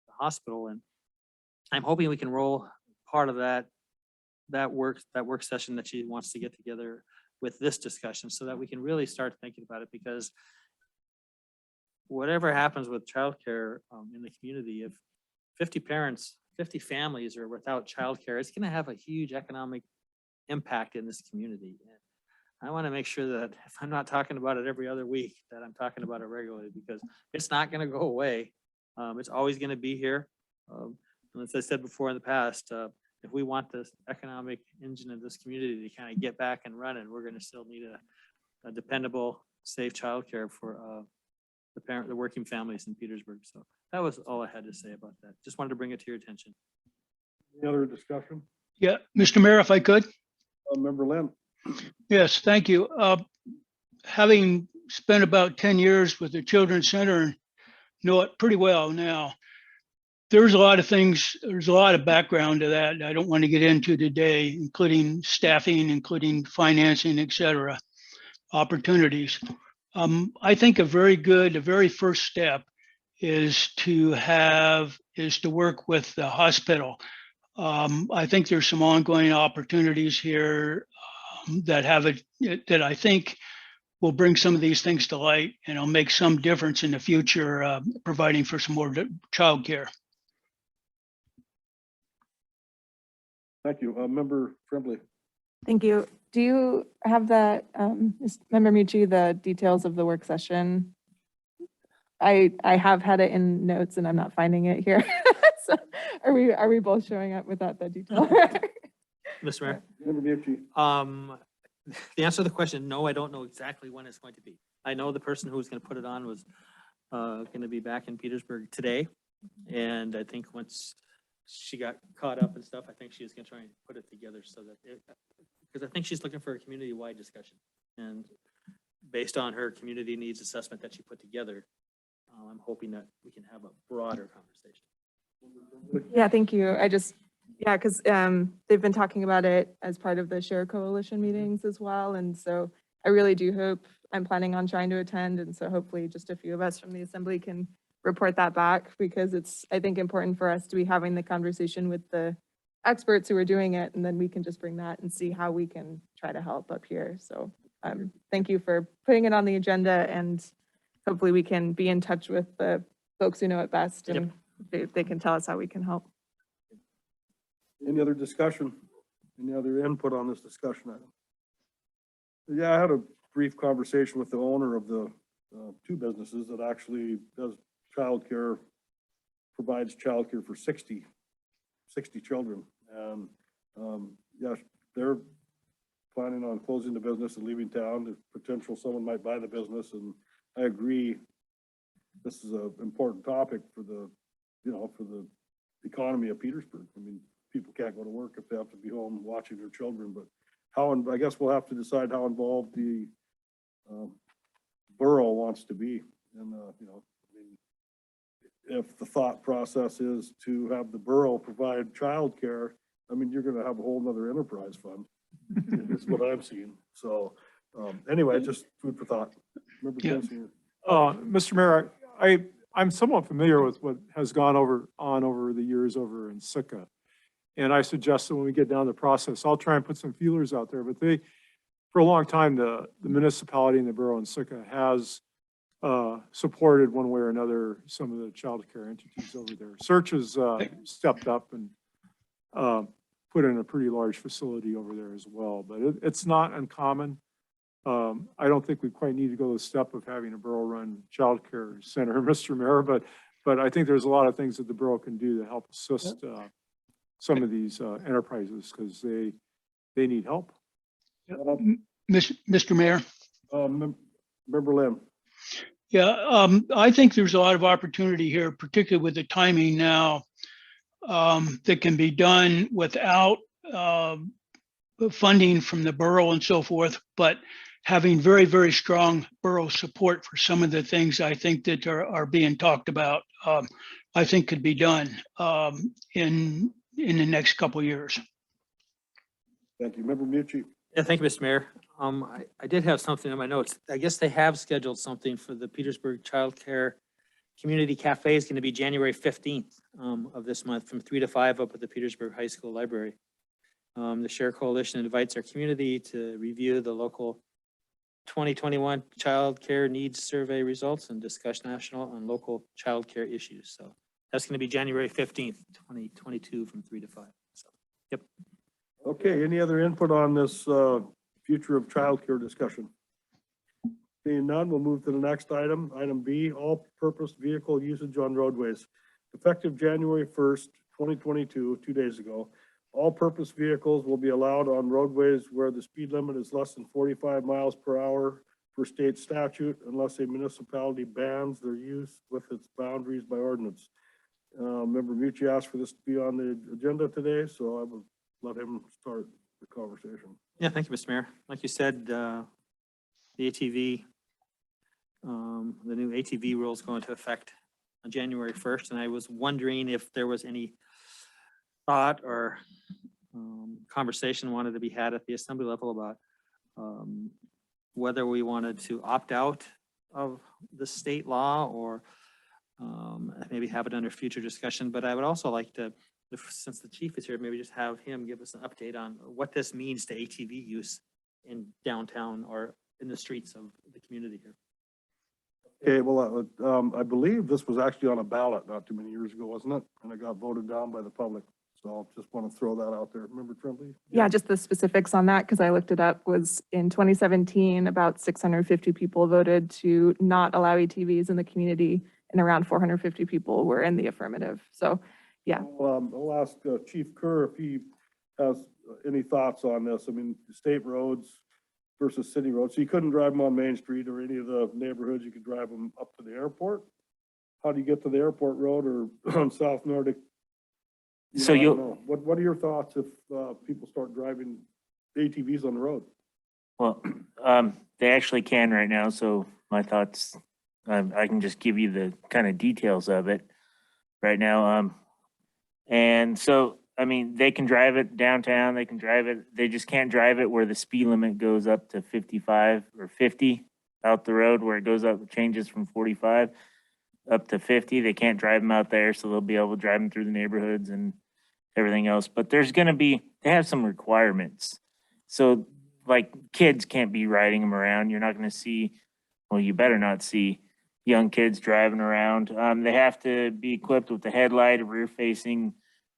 hospital. And I'm hoping we can roll part of that work session that she wants to get together with this discussion so that we can really start thinking about it, because whatever happens with childcare in the community, if 50 families are without childcare, it's going to have a huge economic impact in this community. And I want to make sure that if I'm not talking about it every other week, that I'm talking about it regularly, because it's not going to go away. It's always going to be here. And as I said before in the past, if we want this economic engine of this community to kind of get back and running, we're going to still need a dependable, safe childcare for the working families in Petersburg. So that was all I had to say about that. Just wanted to bring it to your attention. Any other discussion? Yeah, Mr. Mayor, if I could. Member Lynn? Yes, thank you. Having spent about 10 years with the Children's Center and know it pretty well now, there's a lot of things, there's a lot of background to that I don't want to get into today, including staffing, including financing, et cetera, opportunities. I think a very first step is to work with the hospital. I think there's some ongoing opportunities here that I think will bring some of these things to light, and it'll make some difference in the future, providing for some more childcare. Thank you. Member Tremblay? Thank you. Do you have that, Member Mucci, the details of the work session? I have had it in notes and I'm not finding it here. So are we both showing up without the detail? Mr. Mayor? Member Mucci? The answer to the question, no, I don't know exactly when it's going to be. I know the person who was going to put it on was going to be back in Petersburg today. And I think once she got caught up and stuff, I think she is going to try and put it together so that because I think she's looking for a community-wide discussion. And based on her community needs assessment that she put together, I'm hoping that we can have a broader conversation. Yeah, thank you. Because they've been talking about it as part of the Share Coalition meetings as well. And so I really do hope, I'm planning on trying to attend. And so hopefully just a few of us from the Assembly can report that back, because it's, I think, important for us to be having the conversation with the experts who are doing it. And then we can just bring that and see how we can try to help up here. So thank you for putting it on the agenda, and hopefully we can be in touch with the folks who know it best, and they can tell us how we can help. Any other discussion? Any other input on this discussion item? Yeah, I had a brief conversation with the owner of the two businesses that actually does childcare, provides childcare for 60 children. And yeah, they're planning on closing the business and leaving town. There's potential someone might buy the business, and I agree. This is an important topic for the economy of Petersburg. I mean, people can't go to work if they have to be home watching their children, but I guess we'll have to decide how involved the borough wants to be. And, if the thought process is to have the borough provide childcare, I mean, you're going to have a whole nother enterprise fund. Is what I'm seeing. So anyway, just food for thought. Mr. Mayor, I'm somewhat familiar with what has gone on over the years over in Sitka. And I suggest that when we get down the process, I'll try and put some feelers out there. But for a long time, the municipality and the borough in Sitka has supported one way or another some of the child care entities over there. Search has stepped up and put in a pretty large facility over there as well. But it's not uncommon I don't think we quite need to go the step of having a borough-run childcare center, Mr. Mayor, but I think there's a lot of things that the borough can do to help assist some of these enterprises because they need help. Mr. Mayor. Member Lim. Yeah, I think there's a lot of opportunity here, particularly with the timing now, that can be done without funding from the borough and so forth, but having very, very strong borough support for some of the things I think that are being talked about, I think could be done in the next couple of years. Thank you. Member Mucci. Yeah, thank you, Mr. Mayor. I did have something in my notes. I guess they have scheduled something for the Petersburg Child Care Community Cafe. Is going to be January 15th of this month from 3 to 5 up at the Petersburg High School Library. The Share Coalition invites our community to review the local 2021 Child Care Needs Survey results and discuss national and local child care issues. So that's going to be January 15th, 2022 from 3 to 5. So, yep. Okay, any other input on this future of childcare discussion? Seeing none, we'll move to the next item. Item B, all-purpose vehicle usage on roadways. Effective January 1st, 2022, 2 days ago, all-purpose vehicles will be allowed on roadways where the speed limit is less than 45 miles per hour per state statute, unless a municipality bans their use with its boundaries by ordinance. Member Mucci asked for this to be on the agenda today, so I will let him start the conversation. Yeah, thank you, Mr. Mayor. Like you said, the ATV, the new ATV rules go into effect on January 1st, and I was wondering if there was any thought or conversation wanted to be had at the assembly level about whether we wanted to opt out of the state law or maybe have it under future discussion. But I would also like to, since the chief is here, maybe just have him give us an update on what this means to ATV use in downtown or in the streets of the community here. Okay, well, I believe this was actually on a ballot not too many years ago, wasn't it? And it got voted down by the public. So I'll just want to throw that out there. Remember Tremblay? Yeah, just the specifics on that, because I looked it up, was in 2017, about 650 people voted to not allow ATVs in the community, and around 450 people were in the affirmative. So, yeah. I'll ask Chief Kerr if he has any thoughts on this. I mean, state roads versus city roads. So you couldn't drive them on Main Street or any of the neighborhoods. You could drive them up to the airport. How do you get to the airport road or on South Nordic? So what are your thoughts if people start driving ATVs on the road? Well, they actually can right now. So my thoughts, I can just give you the kind of details of it right now. And so, I mean, they can drive it downtown, they can drive it, they just can't drive it where the speed limit goes up to 55 or 50 out the road, where it goes up, changes from 45 up to 50. They can't drive them out there, so they'll be able to drive them through the neighborhoods and everything else. But there's going to be, they have some requirements. So like kids can't be riding them around. You're not going to see, well, you better not see young kids driving around. They have to be equipped with a headlight, a rear facing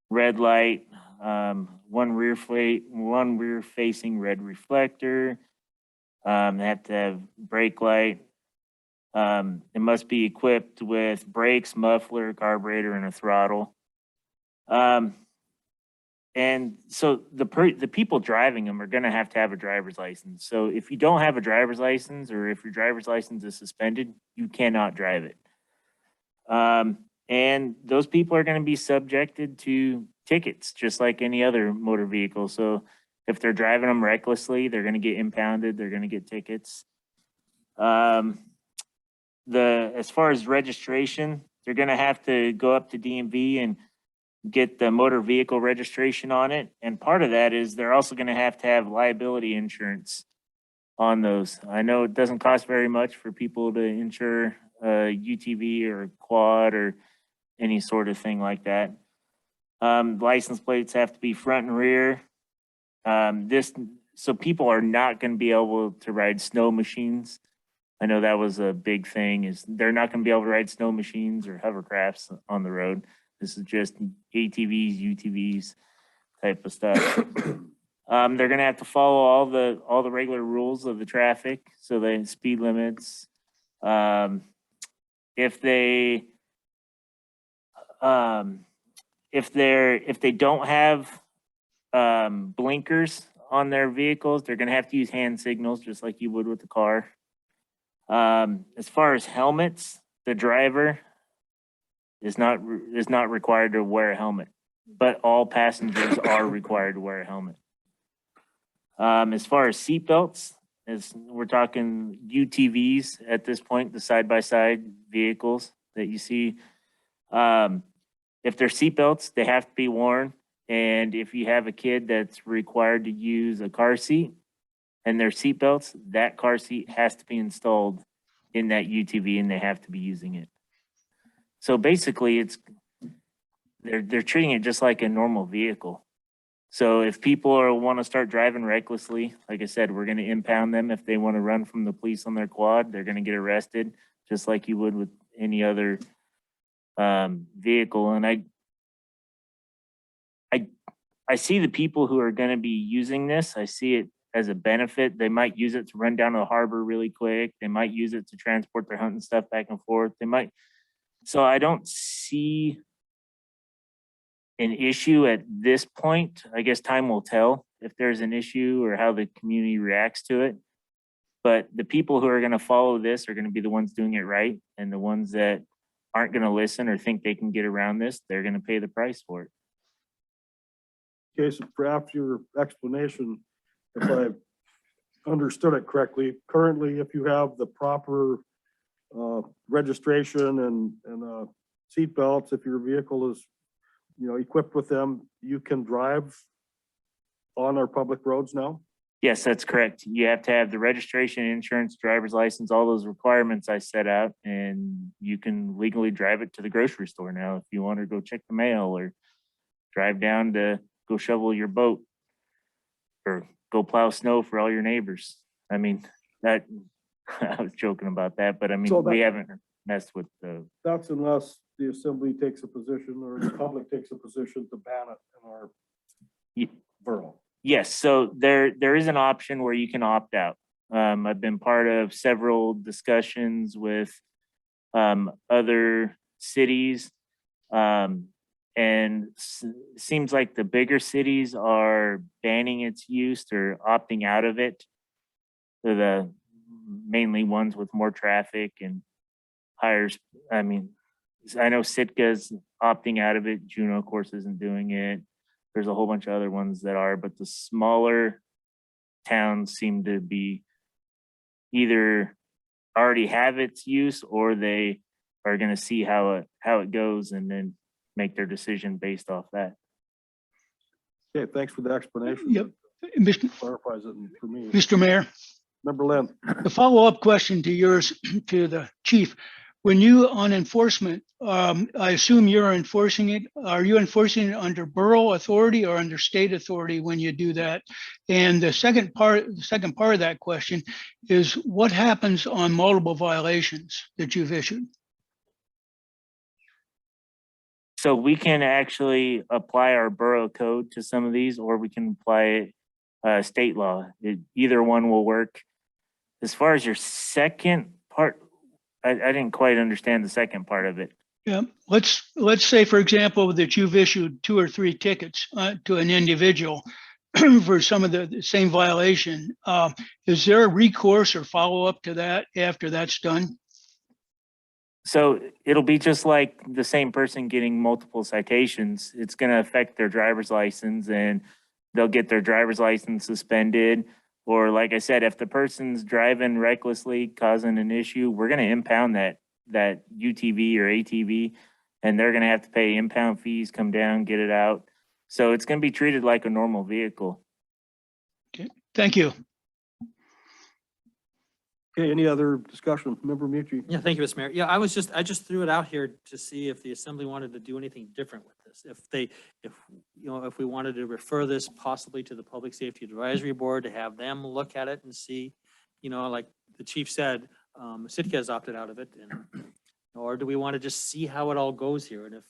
red light, one rear facing red reflector. They have to have brake light. It must be equipped with brakes, muffler, carburetor, and a throttle. And so the people driving them are going to have a driver's license. So if you don't have a driver's license, or if your driver's license is suspended, you cannot drive it. And those people are going to be subjected to tickets, just like any other motor vehicle. So if they're driving them recklessly, they're going to get impounded. They're going to get tickets. As far as registration, they're going to have to go up to DMV and get the motor vehicle registration on it. And part of that is they're also going to have liability insurance on those. I know it doesn't cost very much for people to insure a UTV or a quad or any sort of thing like that. License plates have to be front and rear. So people are not going to be able to ride snow machines. I know that was a big thing, is they're not going to be able to ride snow machines or hovercrafts on the road. This is just ATVs, UTVs type of stuff. They're gonna have to follow all the regular rules of the traffic, so the speed limits. If they don't have blinkers on their vehicles, they're gonna have to use hand signals just like you would with the car. As far as helmets, the driver is not required to wear a helmet, but all passengers are required to wear a helmet. As far as seatbelts, we're talking UTVs at this point, the side-by-side vehicles that you see. If they're seatbelts, they have to be worn. And if you have a kid that's required to use a car seat and their seatbelts, that car seat has to be installed in that UTV and they have to be using it. So basically they're treating it just like a normal vehicle. So if people want to start driving recklessly, like I said, we're going to impound them. If they want to run from the police on their quad, they're going to get arrested just like you would with any other vehicle. And I see the people who are going to be using this. I see it as a benefit. They might use it to run down to the harbor really quick. They might use it to transport their hunting stuff back and forth. So I don't see an issue at this point. I guess time will tell if there's an issue or how the community reacts to it. But the people who are going to follow this are going to be the ones doing it right. And the ones that aren't going to listen or think they can get around this, they're going to pay the price for it. Okay, so perhaps your explanation, if I understood it correctly, currently, if you have the proper registration and seat belts, if your vehicle is, equipped with them, you can drive on our public roads now? Yes, that's correct. You have to have the registration, insurance, driver's license, all those requirements I set out, and you can legally drive it to the grocery store now if you want to go check the mail or drive down to go shovel your boat or go plow snow for all your neighbors. I mean, I was joking about that, but I mean, we haven't messed with That's unless the assembly takes a position or the public takes a position to ban it in our borough. Yes, so there is an option where you can opt out. I've been part of several discussions with other cities. And seems like the bigger cities are banning its use or opting out of it. They're the mainly ones with more traffic and higher. I mean, I know Sitka's opting out of it. Juneau, of course, isn't doing it. There's a whole bunch of other ones that are, but the smaller towns seem to be either already have its use or they are going to see how it goes and then make their decision based off that. Okay, thanks for the explanation. Yep. That clarifies it for me. Mr. Mayor, Member Lynn. a follow-up question to yours, to the chief. When you on enforcement, I assume you're enforcing it. Are you enforcing it under borough authority or under state authority when you do that? And the second part of that question is what happens on multiple violations that you've issued? So we can actually apply our borough code to some of these, or we can apply state law. Either one will work. As far as your second part, I didn't quite understand the second part of it. Yeah, let's say, for example, that you've issued 2 or 3 tickets to an individual for some of the same violation. Is there a recourse or follow-up to that after that's done? So it'll be just like the same person getting multiple citations. It's going to affect their driver's license and they'll get their driver's license suspended. Or like I said, if the person's driving recklessly, causing an issue, we're going to impound that UTV or ATV, and they're going to have to pay impound fees, come down, get it out. So it's going to be treated like a normal vehicle. Okay, thank you. Okay, any other discussion? Member Mucci? Yeah, thank you, Mr. Mayor. Yeah, I just threw it out here to see if the assembly wanted to do anything different with this. If we wanted to refer this possibly to the Public Safety Advisory Board to have them look at it and see, like the chief said, Sitka has opted out of it, or do we want to just see how it all goes here? And if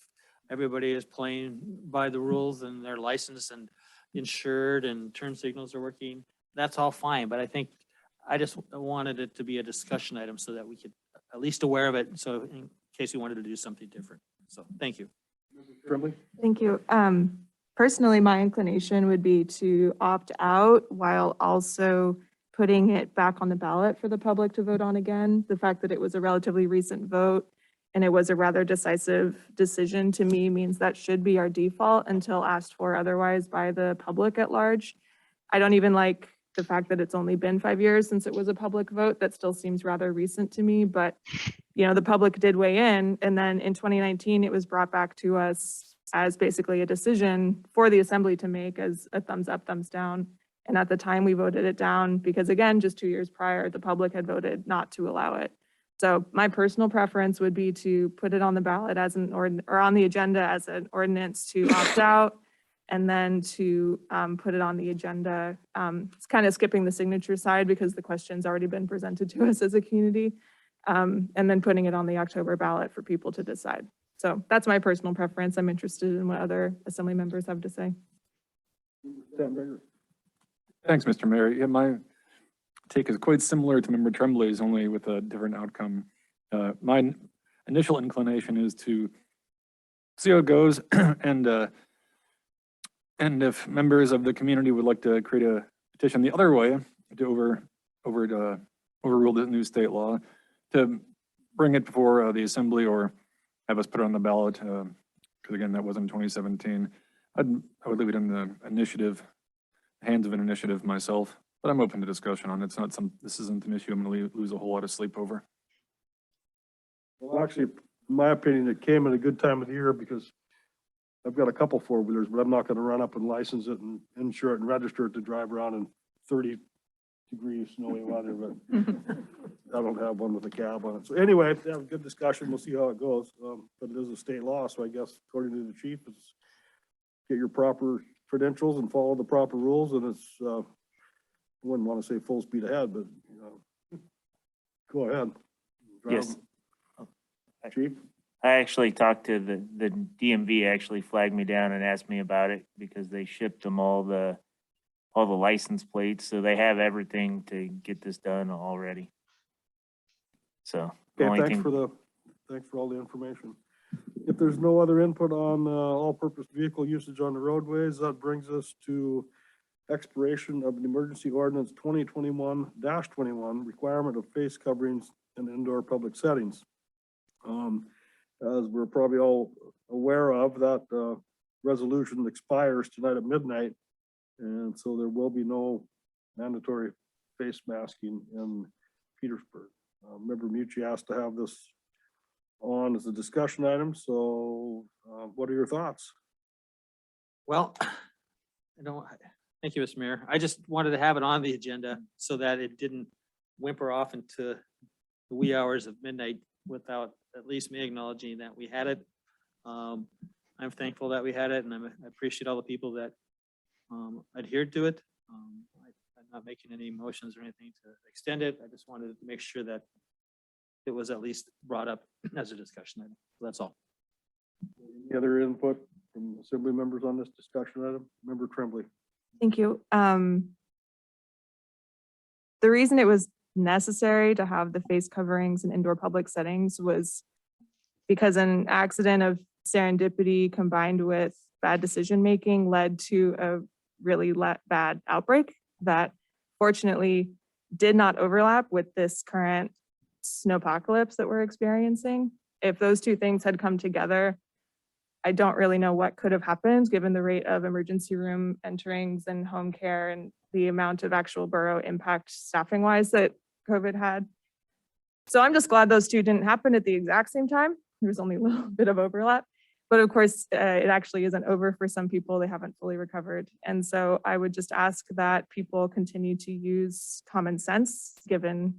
everybody is playing by the rules and they're licensed and insured and turn signals are working, that's all fine, but I think I just wanted it to be a discussion item so that we could at least aware of it, so in case we wanted to do something different. So, thank you. Tremblay? Thank you. Personally, my inclination would be to opt out while also putting it back on the ballot for the public to vote on again. The fact that it was a relatively recent vote and it was a rather decisive decision to me means that should be our default until asked for otherwise by the public at large. I don't even like the fact that it's only been 5 years since it was a public vote. That still seems rather recent to me, but the public did weigh in. And then in 2019, it was brought back to us as basically a decision for the assembly to make as a thumbs up, thumbs down. And at the time we voted it down because again, just 2 years prior, the public had voted not to allow it. So my personal preference would be to put it on the ballot as or on the agenda as an ordinance to opt out, and then to put it on the agenda. It's kind of skipping the signature side because the question's already been presented to us as a community, and then putting it on the October ballot for people to decide. So that's my personal preference. I'm interested in what other assembly members have to say. Thanks, Mr. Mayor. Yeah, my take is quite similar to Member Tremblay's, only with a different outcome. My initial inclination is to see how it goes, and if members of the community would like to create a petition the other way to overrule the new state law, to bring it before the assembly or have us put it on the ballot, because again, that was in 2017. I would leave it in the hands of an initiative myself, but I'm open to discussion on it. This isn't an issue I'm going to lose a whole lot of sleep over. Well, actually, in my opinion, it came at a good time of the year because I've got a couple four-wheelers, but I'm not gonna run up and license it and insure it and register it to drive around in 30-degree snowy weather, but I don't have one with a cab on it. So anyway, have a good discussion. We'll see how it goes. But it is a state law, so I guess according to the chief, it's get your proper credentials and follow the proper rules, and it's, I wouldn't want to say full speed ahead, but, go ahead. Yes. Chief? I actually talked to the DMV actually flagged me down and asked me about it because they shipped them all the license plates. So they have everything to get this done already. So Okay, thanks for all the information. If there's no other input on all-purpose vehicle usage on the roadways, that brings us to expiration of the emergency ordinance 2021-21, requirement of face coverings in indoor public settings. As we're probably all aware of, that resolution expires tonight at midnight, and so there will be no mandatory face masking in Petersburg. Member Mucci asked to have this on as a discussion item, so what are your thoughts? Well, thank you, Mr. Mayor. I just wanted to have it on the agenda so that it didn't whimper off into the wee hours of midnight without at least me acknowledging that we had it. I'm thankful that we had it, and I appreciate all the people that adhered to it. I'm not making any motions or anything to extend it. I just wanted to make sure that it was at least brought up as a discussion item. So that's all. Any other input from assembly members on this discussion item? Member Tremblay. Thank you. The reason it was necessary to have the face coverings in indoor public settings was because an accident of serendipity combined with bad decision-making led to a really bad outbreak that fortunately did not overlap with this current snowpocalypse that we're experiencing. If those two things had come together, I don't really know what could have happened given the rate of emergency room enterings and home care and the amount of actual borough impact staffing wise that COVID had. So I'm just glad those two didn't happen at the exact same time. There was only a little bit of overlap, but of course it actually isn't over for some people. They haven't fully recovered. And so I would just ask that people continue to use common sense given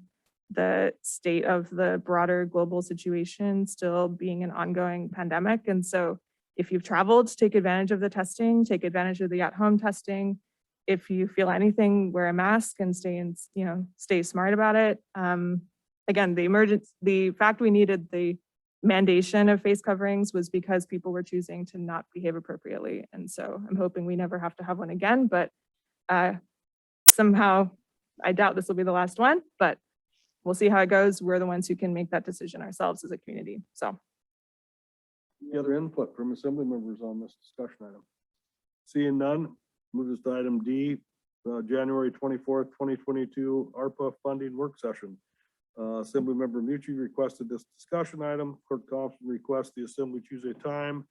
the state of the broader global situation still being an ongoing pandemic. And so if you've traveled, take advantage of the testing, take advantage of the at-home testing. If you feel anything, wear a mask and stay smart about it. Again, the fact we needed the mandation of face coverings was because people were choosing to not behave appropriately. And so I'm hoping we never have to have one again, but somehow I doubt this will be the last one, but we'll see how it goes. We're the ones who can make that decision ourselves as a community. So. Any other input from assembly members on this discussion item? Seeing none, move this to item D, January 24th, 2022 ARPA funding work session. Assembly member Mucci requested this discussion item. Clerk Thompson requests the assembly choose a time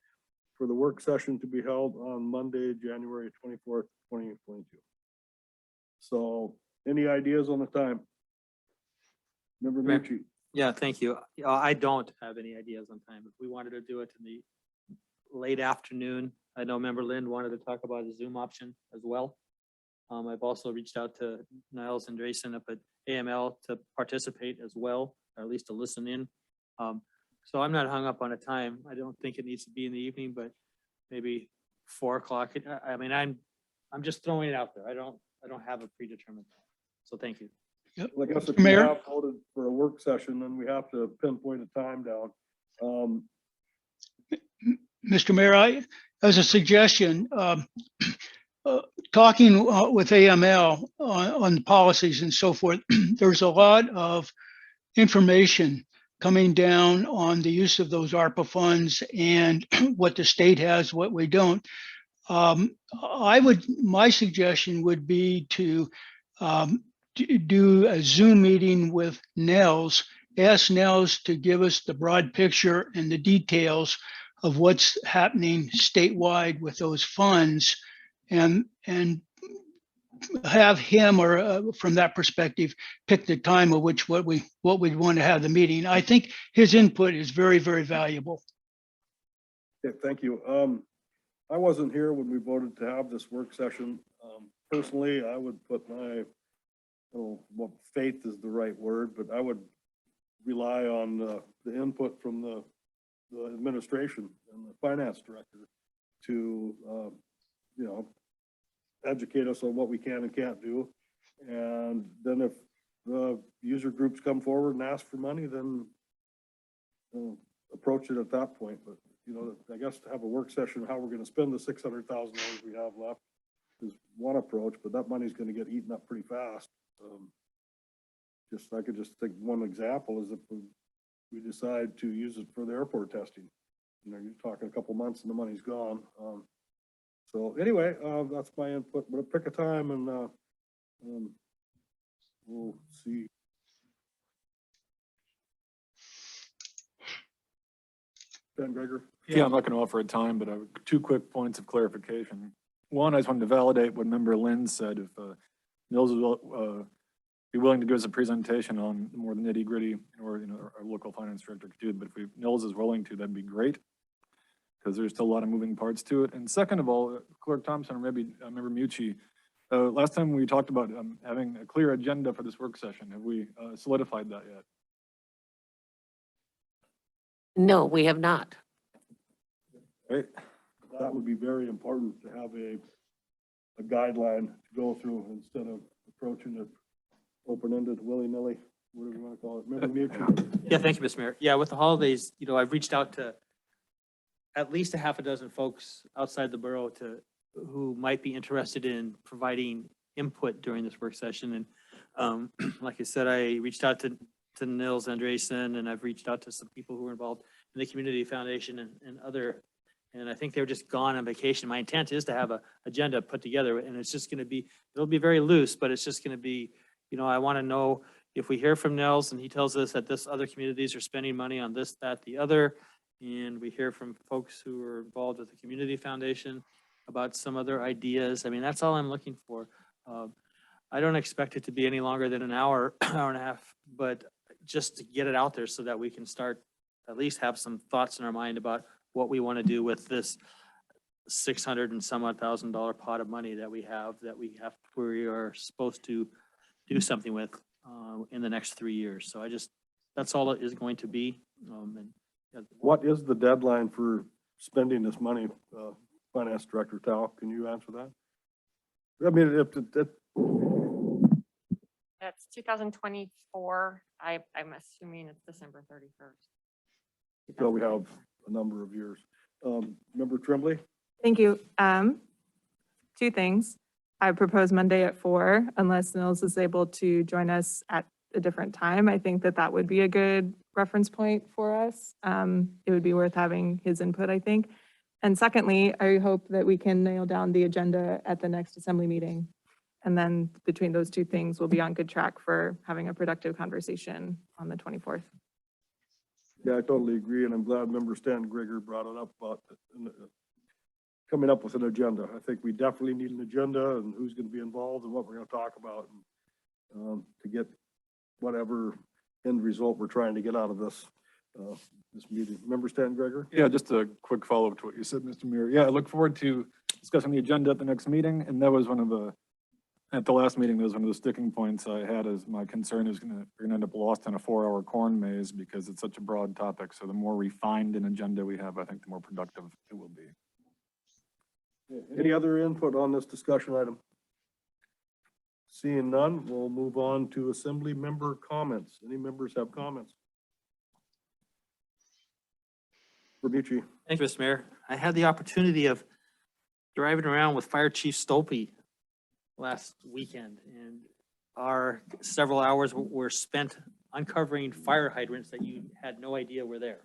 for the work session to be held on Monday, January 24th, 2022. So any ideas on the time? Member Mayor. Mucci. Yeah, thank you. I don't have any ideas on time. If we wanted to do it in the late afternoon, I know member Lynn wanted to talk about a Zoom option as well. I've also reached out to Niles and Drayson up at AML to participate as well, or at least to listen in. So I'm not hung up on a time. I don't think it needs to be in the evening, but maybe 4 o'clock. I mean, I'm just throwing it out there. I don't have a predetermined time. So thank you. Yep. Like I said, we Mayor? have voted for a work session and we have to pinpoint a time down. Mr. Mayor, as a suggestion, talking with AML on policies and so forth, there's a lot of information coming down on the use of those ARPA funds and what the state has, what we don't. My suggestion would be to do a Zoom meeting with Nels, ask Nels to give us the broad picture and the details of what's happening statewide with those funds, and have him, or from that perspective, pick the time of which what we'd want to have the meeting. I think his input is very, very valuable. Okay, thank you. I wasn't here when we voted to have this work session. Personally, I would put my, well, faith is the right word, but I would rely on the input from the administration and the finance director to, educate us on what we can and can't do. And then if the user groups come forward and ask for money, then approach it at that point. But, I guess to have a work session, how we're going to spend the $600,000 we have left is one approach, but that money's going to get eaten up pretty fast. I could just think one example is if we decide to use it for the airport testing. You're talking a couple months and the money's gone. So anyway, that's my input. But pick a time and we'll see. Ben Gregor. Yeah, I'm not going to offer a time, but I have 2 quick points of clarification. One, I just wanted to validate what member Lynn said. If Mills will be willing to give us a presentation on more nitty gritty, or our local finance director could do it, but if Mills is willing to, that'd be great, because there's still a lot of moving parts to it. And second of all, Clerk Thompson, or maybe member Mucci, last time we talked about having a clear agenda for this work session. Have we solidified that yet? No, we have not. Right. That would be very important to have a guideline to go through instead of approaching it open-ended, willy-nilly, whatever you want to call it. Member Mucci. Yeah, thank you, Mr. Mayor. Yeah, with the holidays, I've reached out to at least a half a dozen folks outside the borough who might be interested in providing input during this work session. And like I said, I reached out to Nils Andresen, and I've reached out to some people who are involved in the Community Foundation and other, and I think they're just gone on vacation. My intent is to have an agenda put together, and it's just going to be, it'll be very loose, but it's just going to be, I want to know if we hear from Nels and he tells us that this other communities are spending money on this, that, the other, and we hear from folks who are involved with the Community Foundation about some other ideas. I mean, that's all I'm looking for. I don't expect it to be any longer than an hour, hour and a half, but just to get it out there so that we can start, at least have some thoughts in our mind about what we want to do with this $600 and some odd $1,000 pot of money that we are supposed to do something with in the next 3 years. So that's all it is going to be. What is the deadline for spending this money, Finance Director Tal? Can you answer that? I mean, That's 2024. I'm assuming it's December 31st. So we have a number of years. Member Tremblay? Thank you. Two things. I propose Monday at 4, unless Nils is able to join us at a different time. I think that that would be a good reference point for us. It would be worth having his input, I think. And secondly, I hope that we can nail down the agenda at the next assembly meeting. And then between those two things, we'll be on good track for having a productive conversation on the 24th. Yeah, I totally agree, and I'm glad Member Stan Grigger brought it up about coming up with an agenda. I think we definitely need an agenda and who's going to be involved and what we're going to talk about to get whatever end result we're trying to get out of this meeting. Member Stan Grigger? Yeah, just a quick follow-up to what you said, Mr. Mayor. Yeah, I look forward to discussing the agenda at the next meeting, and that was one of the, at the last meeting, that was one of the sticking points I had, as my concern is we're gonna end up lost in a 4-hour corn maze because it's such a broad topic. So the more refined an agenda we have, I think the more productive it will be. Any other input on this discussion item? Seeing none, we'll move on to assembly member comments. Any members have comments? Bermucci. Thank you, Mr. Mayor. I had the opportunity of driving around with Fire Chief Stolpe last weekend, and our several hours were spent uncovering fire hydrants that you had no idea were there.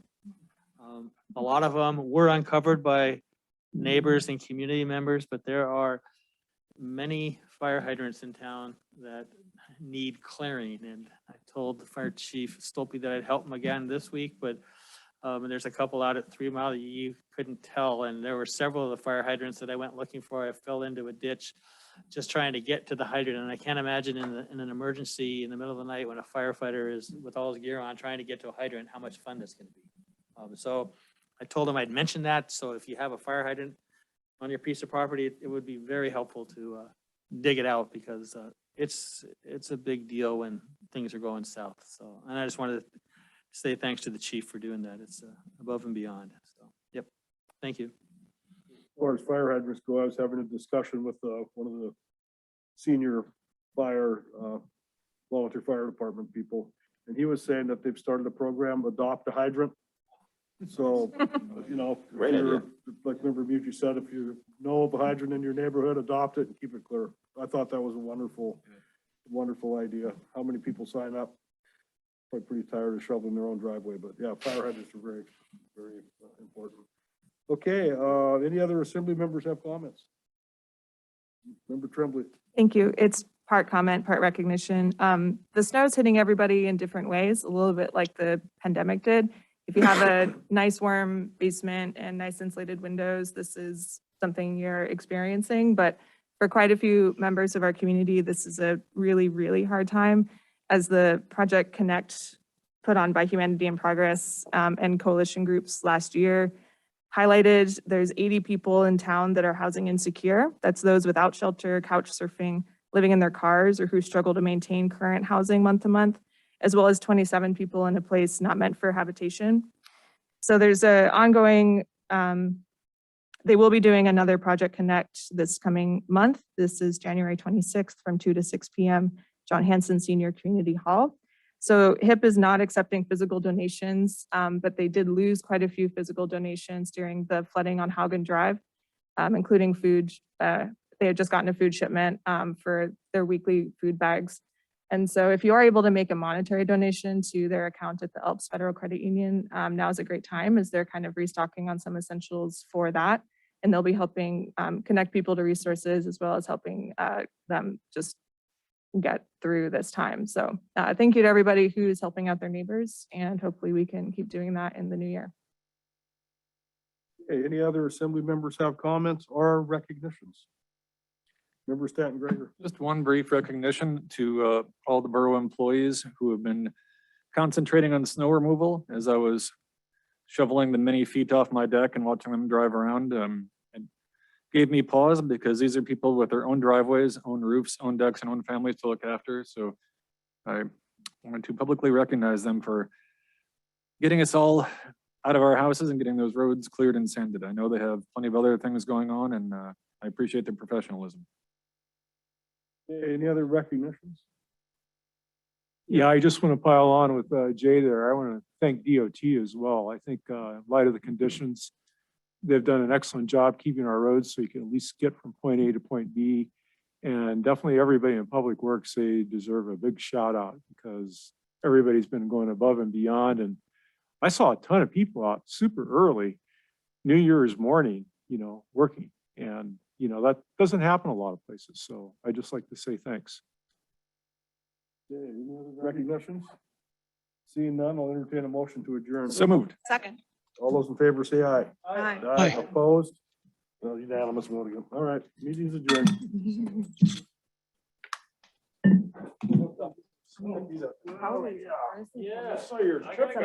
A lot of them were uncovered by neighbors and community members, but there are many fire hydrants in town that need clearing. And I told the Fire Chief Stolpe that I'd help him again this week, but and there's a couple out at 3 Mile that you couldn't tell. And there were several of the fire hydrants that I went looking for. I fell into a ditch just trying to get to the hydrant. And I can't imagine in an emergency in the middle of the night when a firefighter is with all his gear on trying to get to a hydrant, how much fun that's going to be. So I told him I'd mention that. So if you have a fire hydrant on your piece of property, it would be very helpful to dig it out, because it's a big deal when things are going south. So, and I just wanted to say thanks to the chief for doing that. It's above and beyond. So, yep. Thank you. As far as fire hydrants go, I was having a discussion with one of the senior volunteer fire department people, and he was saying that they've started a program, Adopt a Hydrant. So, you know, Great idea. like Member Bucci said, if you know of a hydrant in your neighborhood, adopt it and keep it clear. I thought that was a wonderful idea. How many people sign up? Probably pretty tired of shoveling their own driveway, but yeah, fire hydrants are very, very important. Okay, any other assembly members have comments? Member Tremblay. Thank you. It's part comment, part recognition. The snow's hitting everybody in different ways, a little bit like the pandemic did. If you have a nice warm basement and nice insulated windows, this is something you're experiencing. But for quite a few members of our community, this is a really, really hard time. As the Project Connect put on by Humanity in Progress and coalition groups last year highlighted, there's 80 people in town that are housing insecure. That's those without shelter, couch surfing, living in their cars, or who struggle to maintain current housing month to month, as well as 27 people in a place not meant for habitation. So there's a ongoing, they will be doing another Project Connect this coming month. This is January 26th from 2 to 6 p.m. John Hanson Senior Community Hall. So HIP is not accepting physical donations, but they did lose quite a few physical donations during the flooding on Haugen Drive, including food. They had just gotten a food shipment for their weekly food bags. And so if you are able to make a monetary donation to their account at the Alps Federal Credit Union, now is a great time as they're kind of restocking on some essentials for that. And they'll be helping connect people to resources, as well as helping them just get through this time. So thank you to everybody who's helping out their neighbors, and hopefully we can keep doing that in the new year. Okay, any other assembly members have comments or recognitions? Member Stanton Gregor. Just one brief recognition to all the borough employees who have been concentrating on snow removal. As I was shoveling the many feet off my deck and watching them drive around, it gave me pause, because these are people with their own driveways, own roofs, own decks, and own families to look after. So I wanted to publicly recognize them for getting us all out of our houses and getting those roads cleared and sanded. I know they have plenty of other things going on, and I appreciate their professionalism. Any other recognitions? Yeah, I just want to pile on with Jay there. I want to thank DOT as well. I think in light of the conditions, they've done an excellent job keeping our roads so you can at least get from point A to point B. And definitely everybody in Public Works, they deserve a big shout out because everybody's been going above and beyond. And I saw a ton of people out super early, New Year's morning, working. And, that doesn't happen a lot of places. So I just like to say thanks. Okay, any other recognitions? Seeing none, I'll entertain a motion to adjourn. So moved. Second. All those in favor say aye. Aye. Aye. Opposed? Well, unanimous vote again. All right, meeting's adjourned. How? Yeah, I saw your trip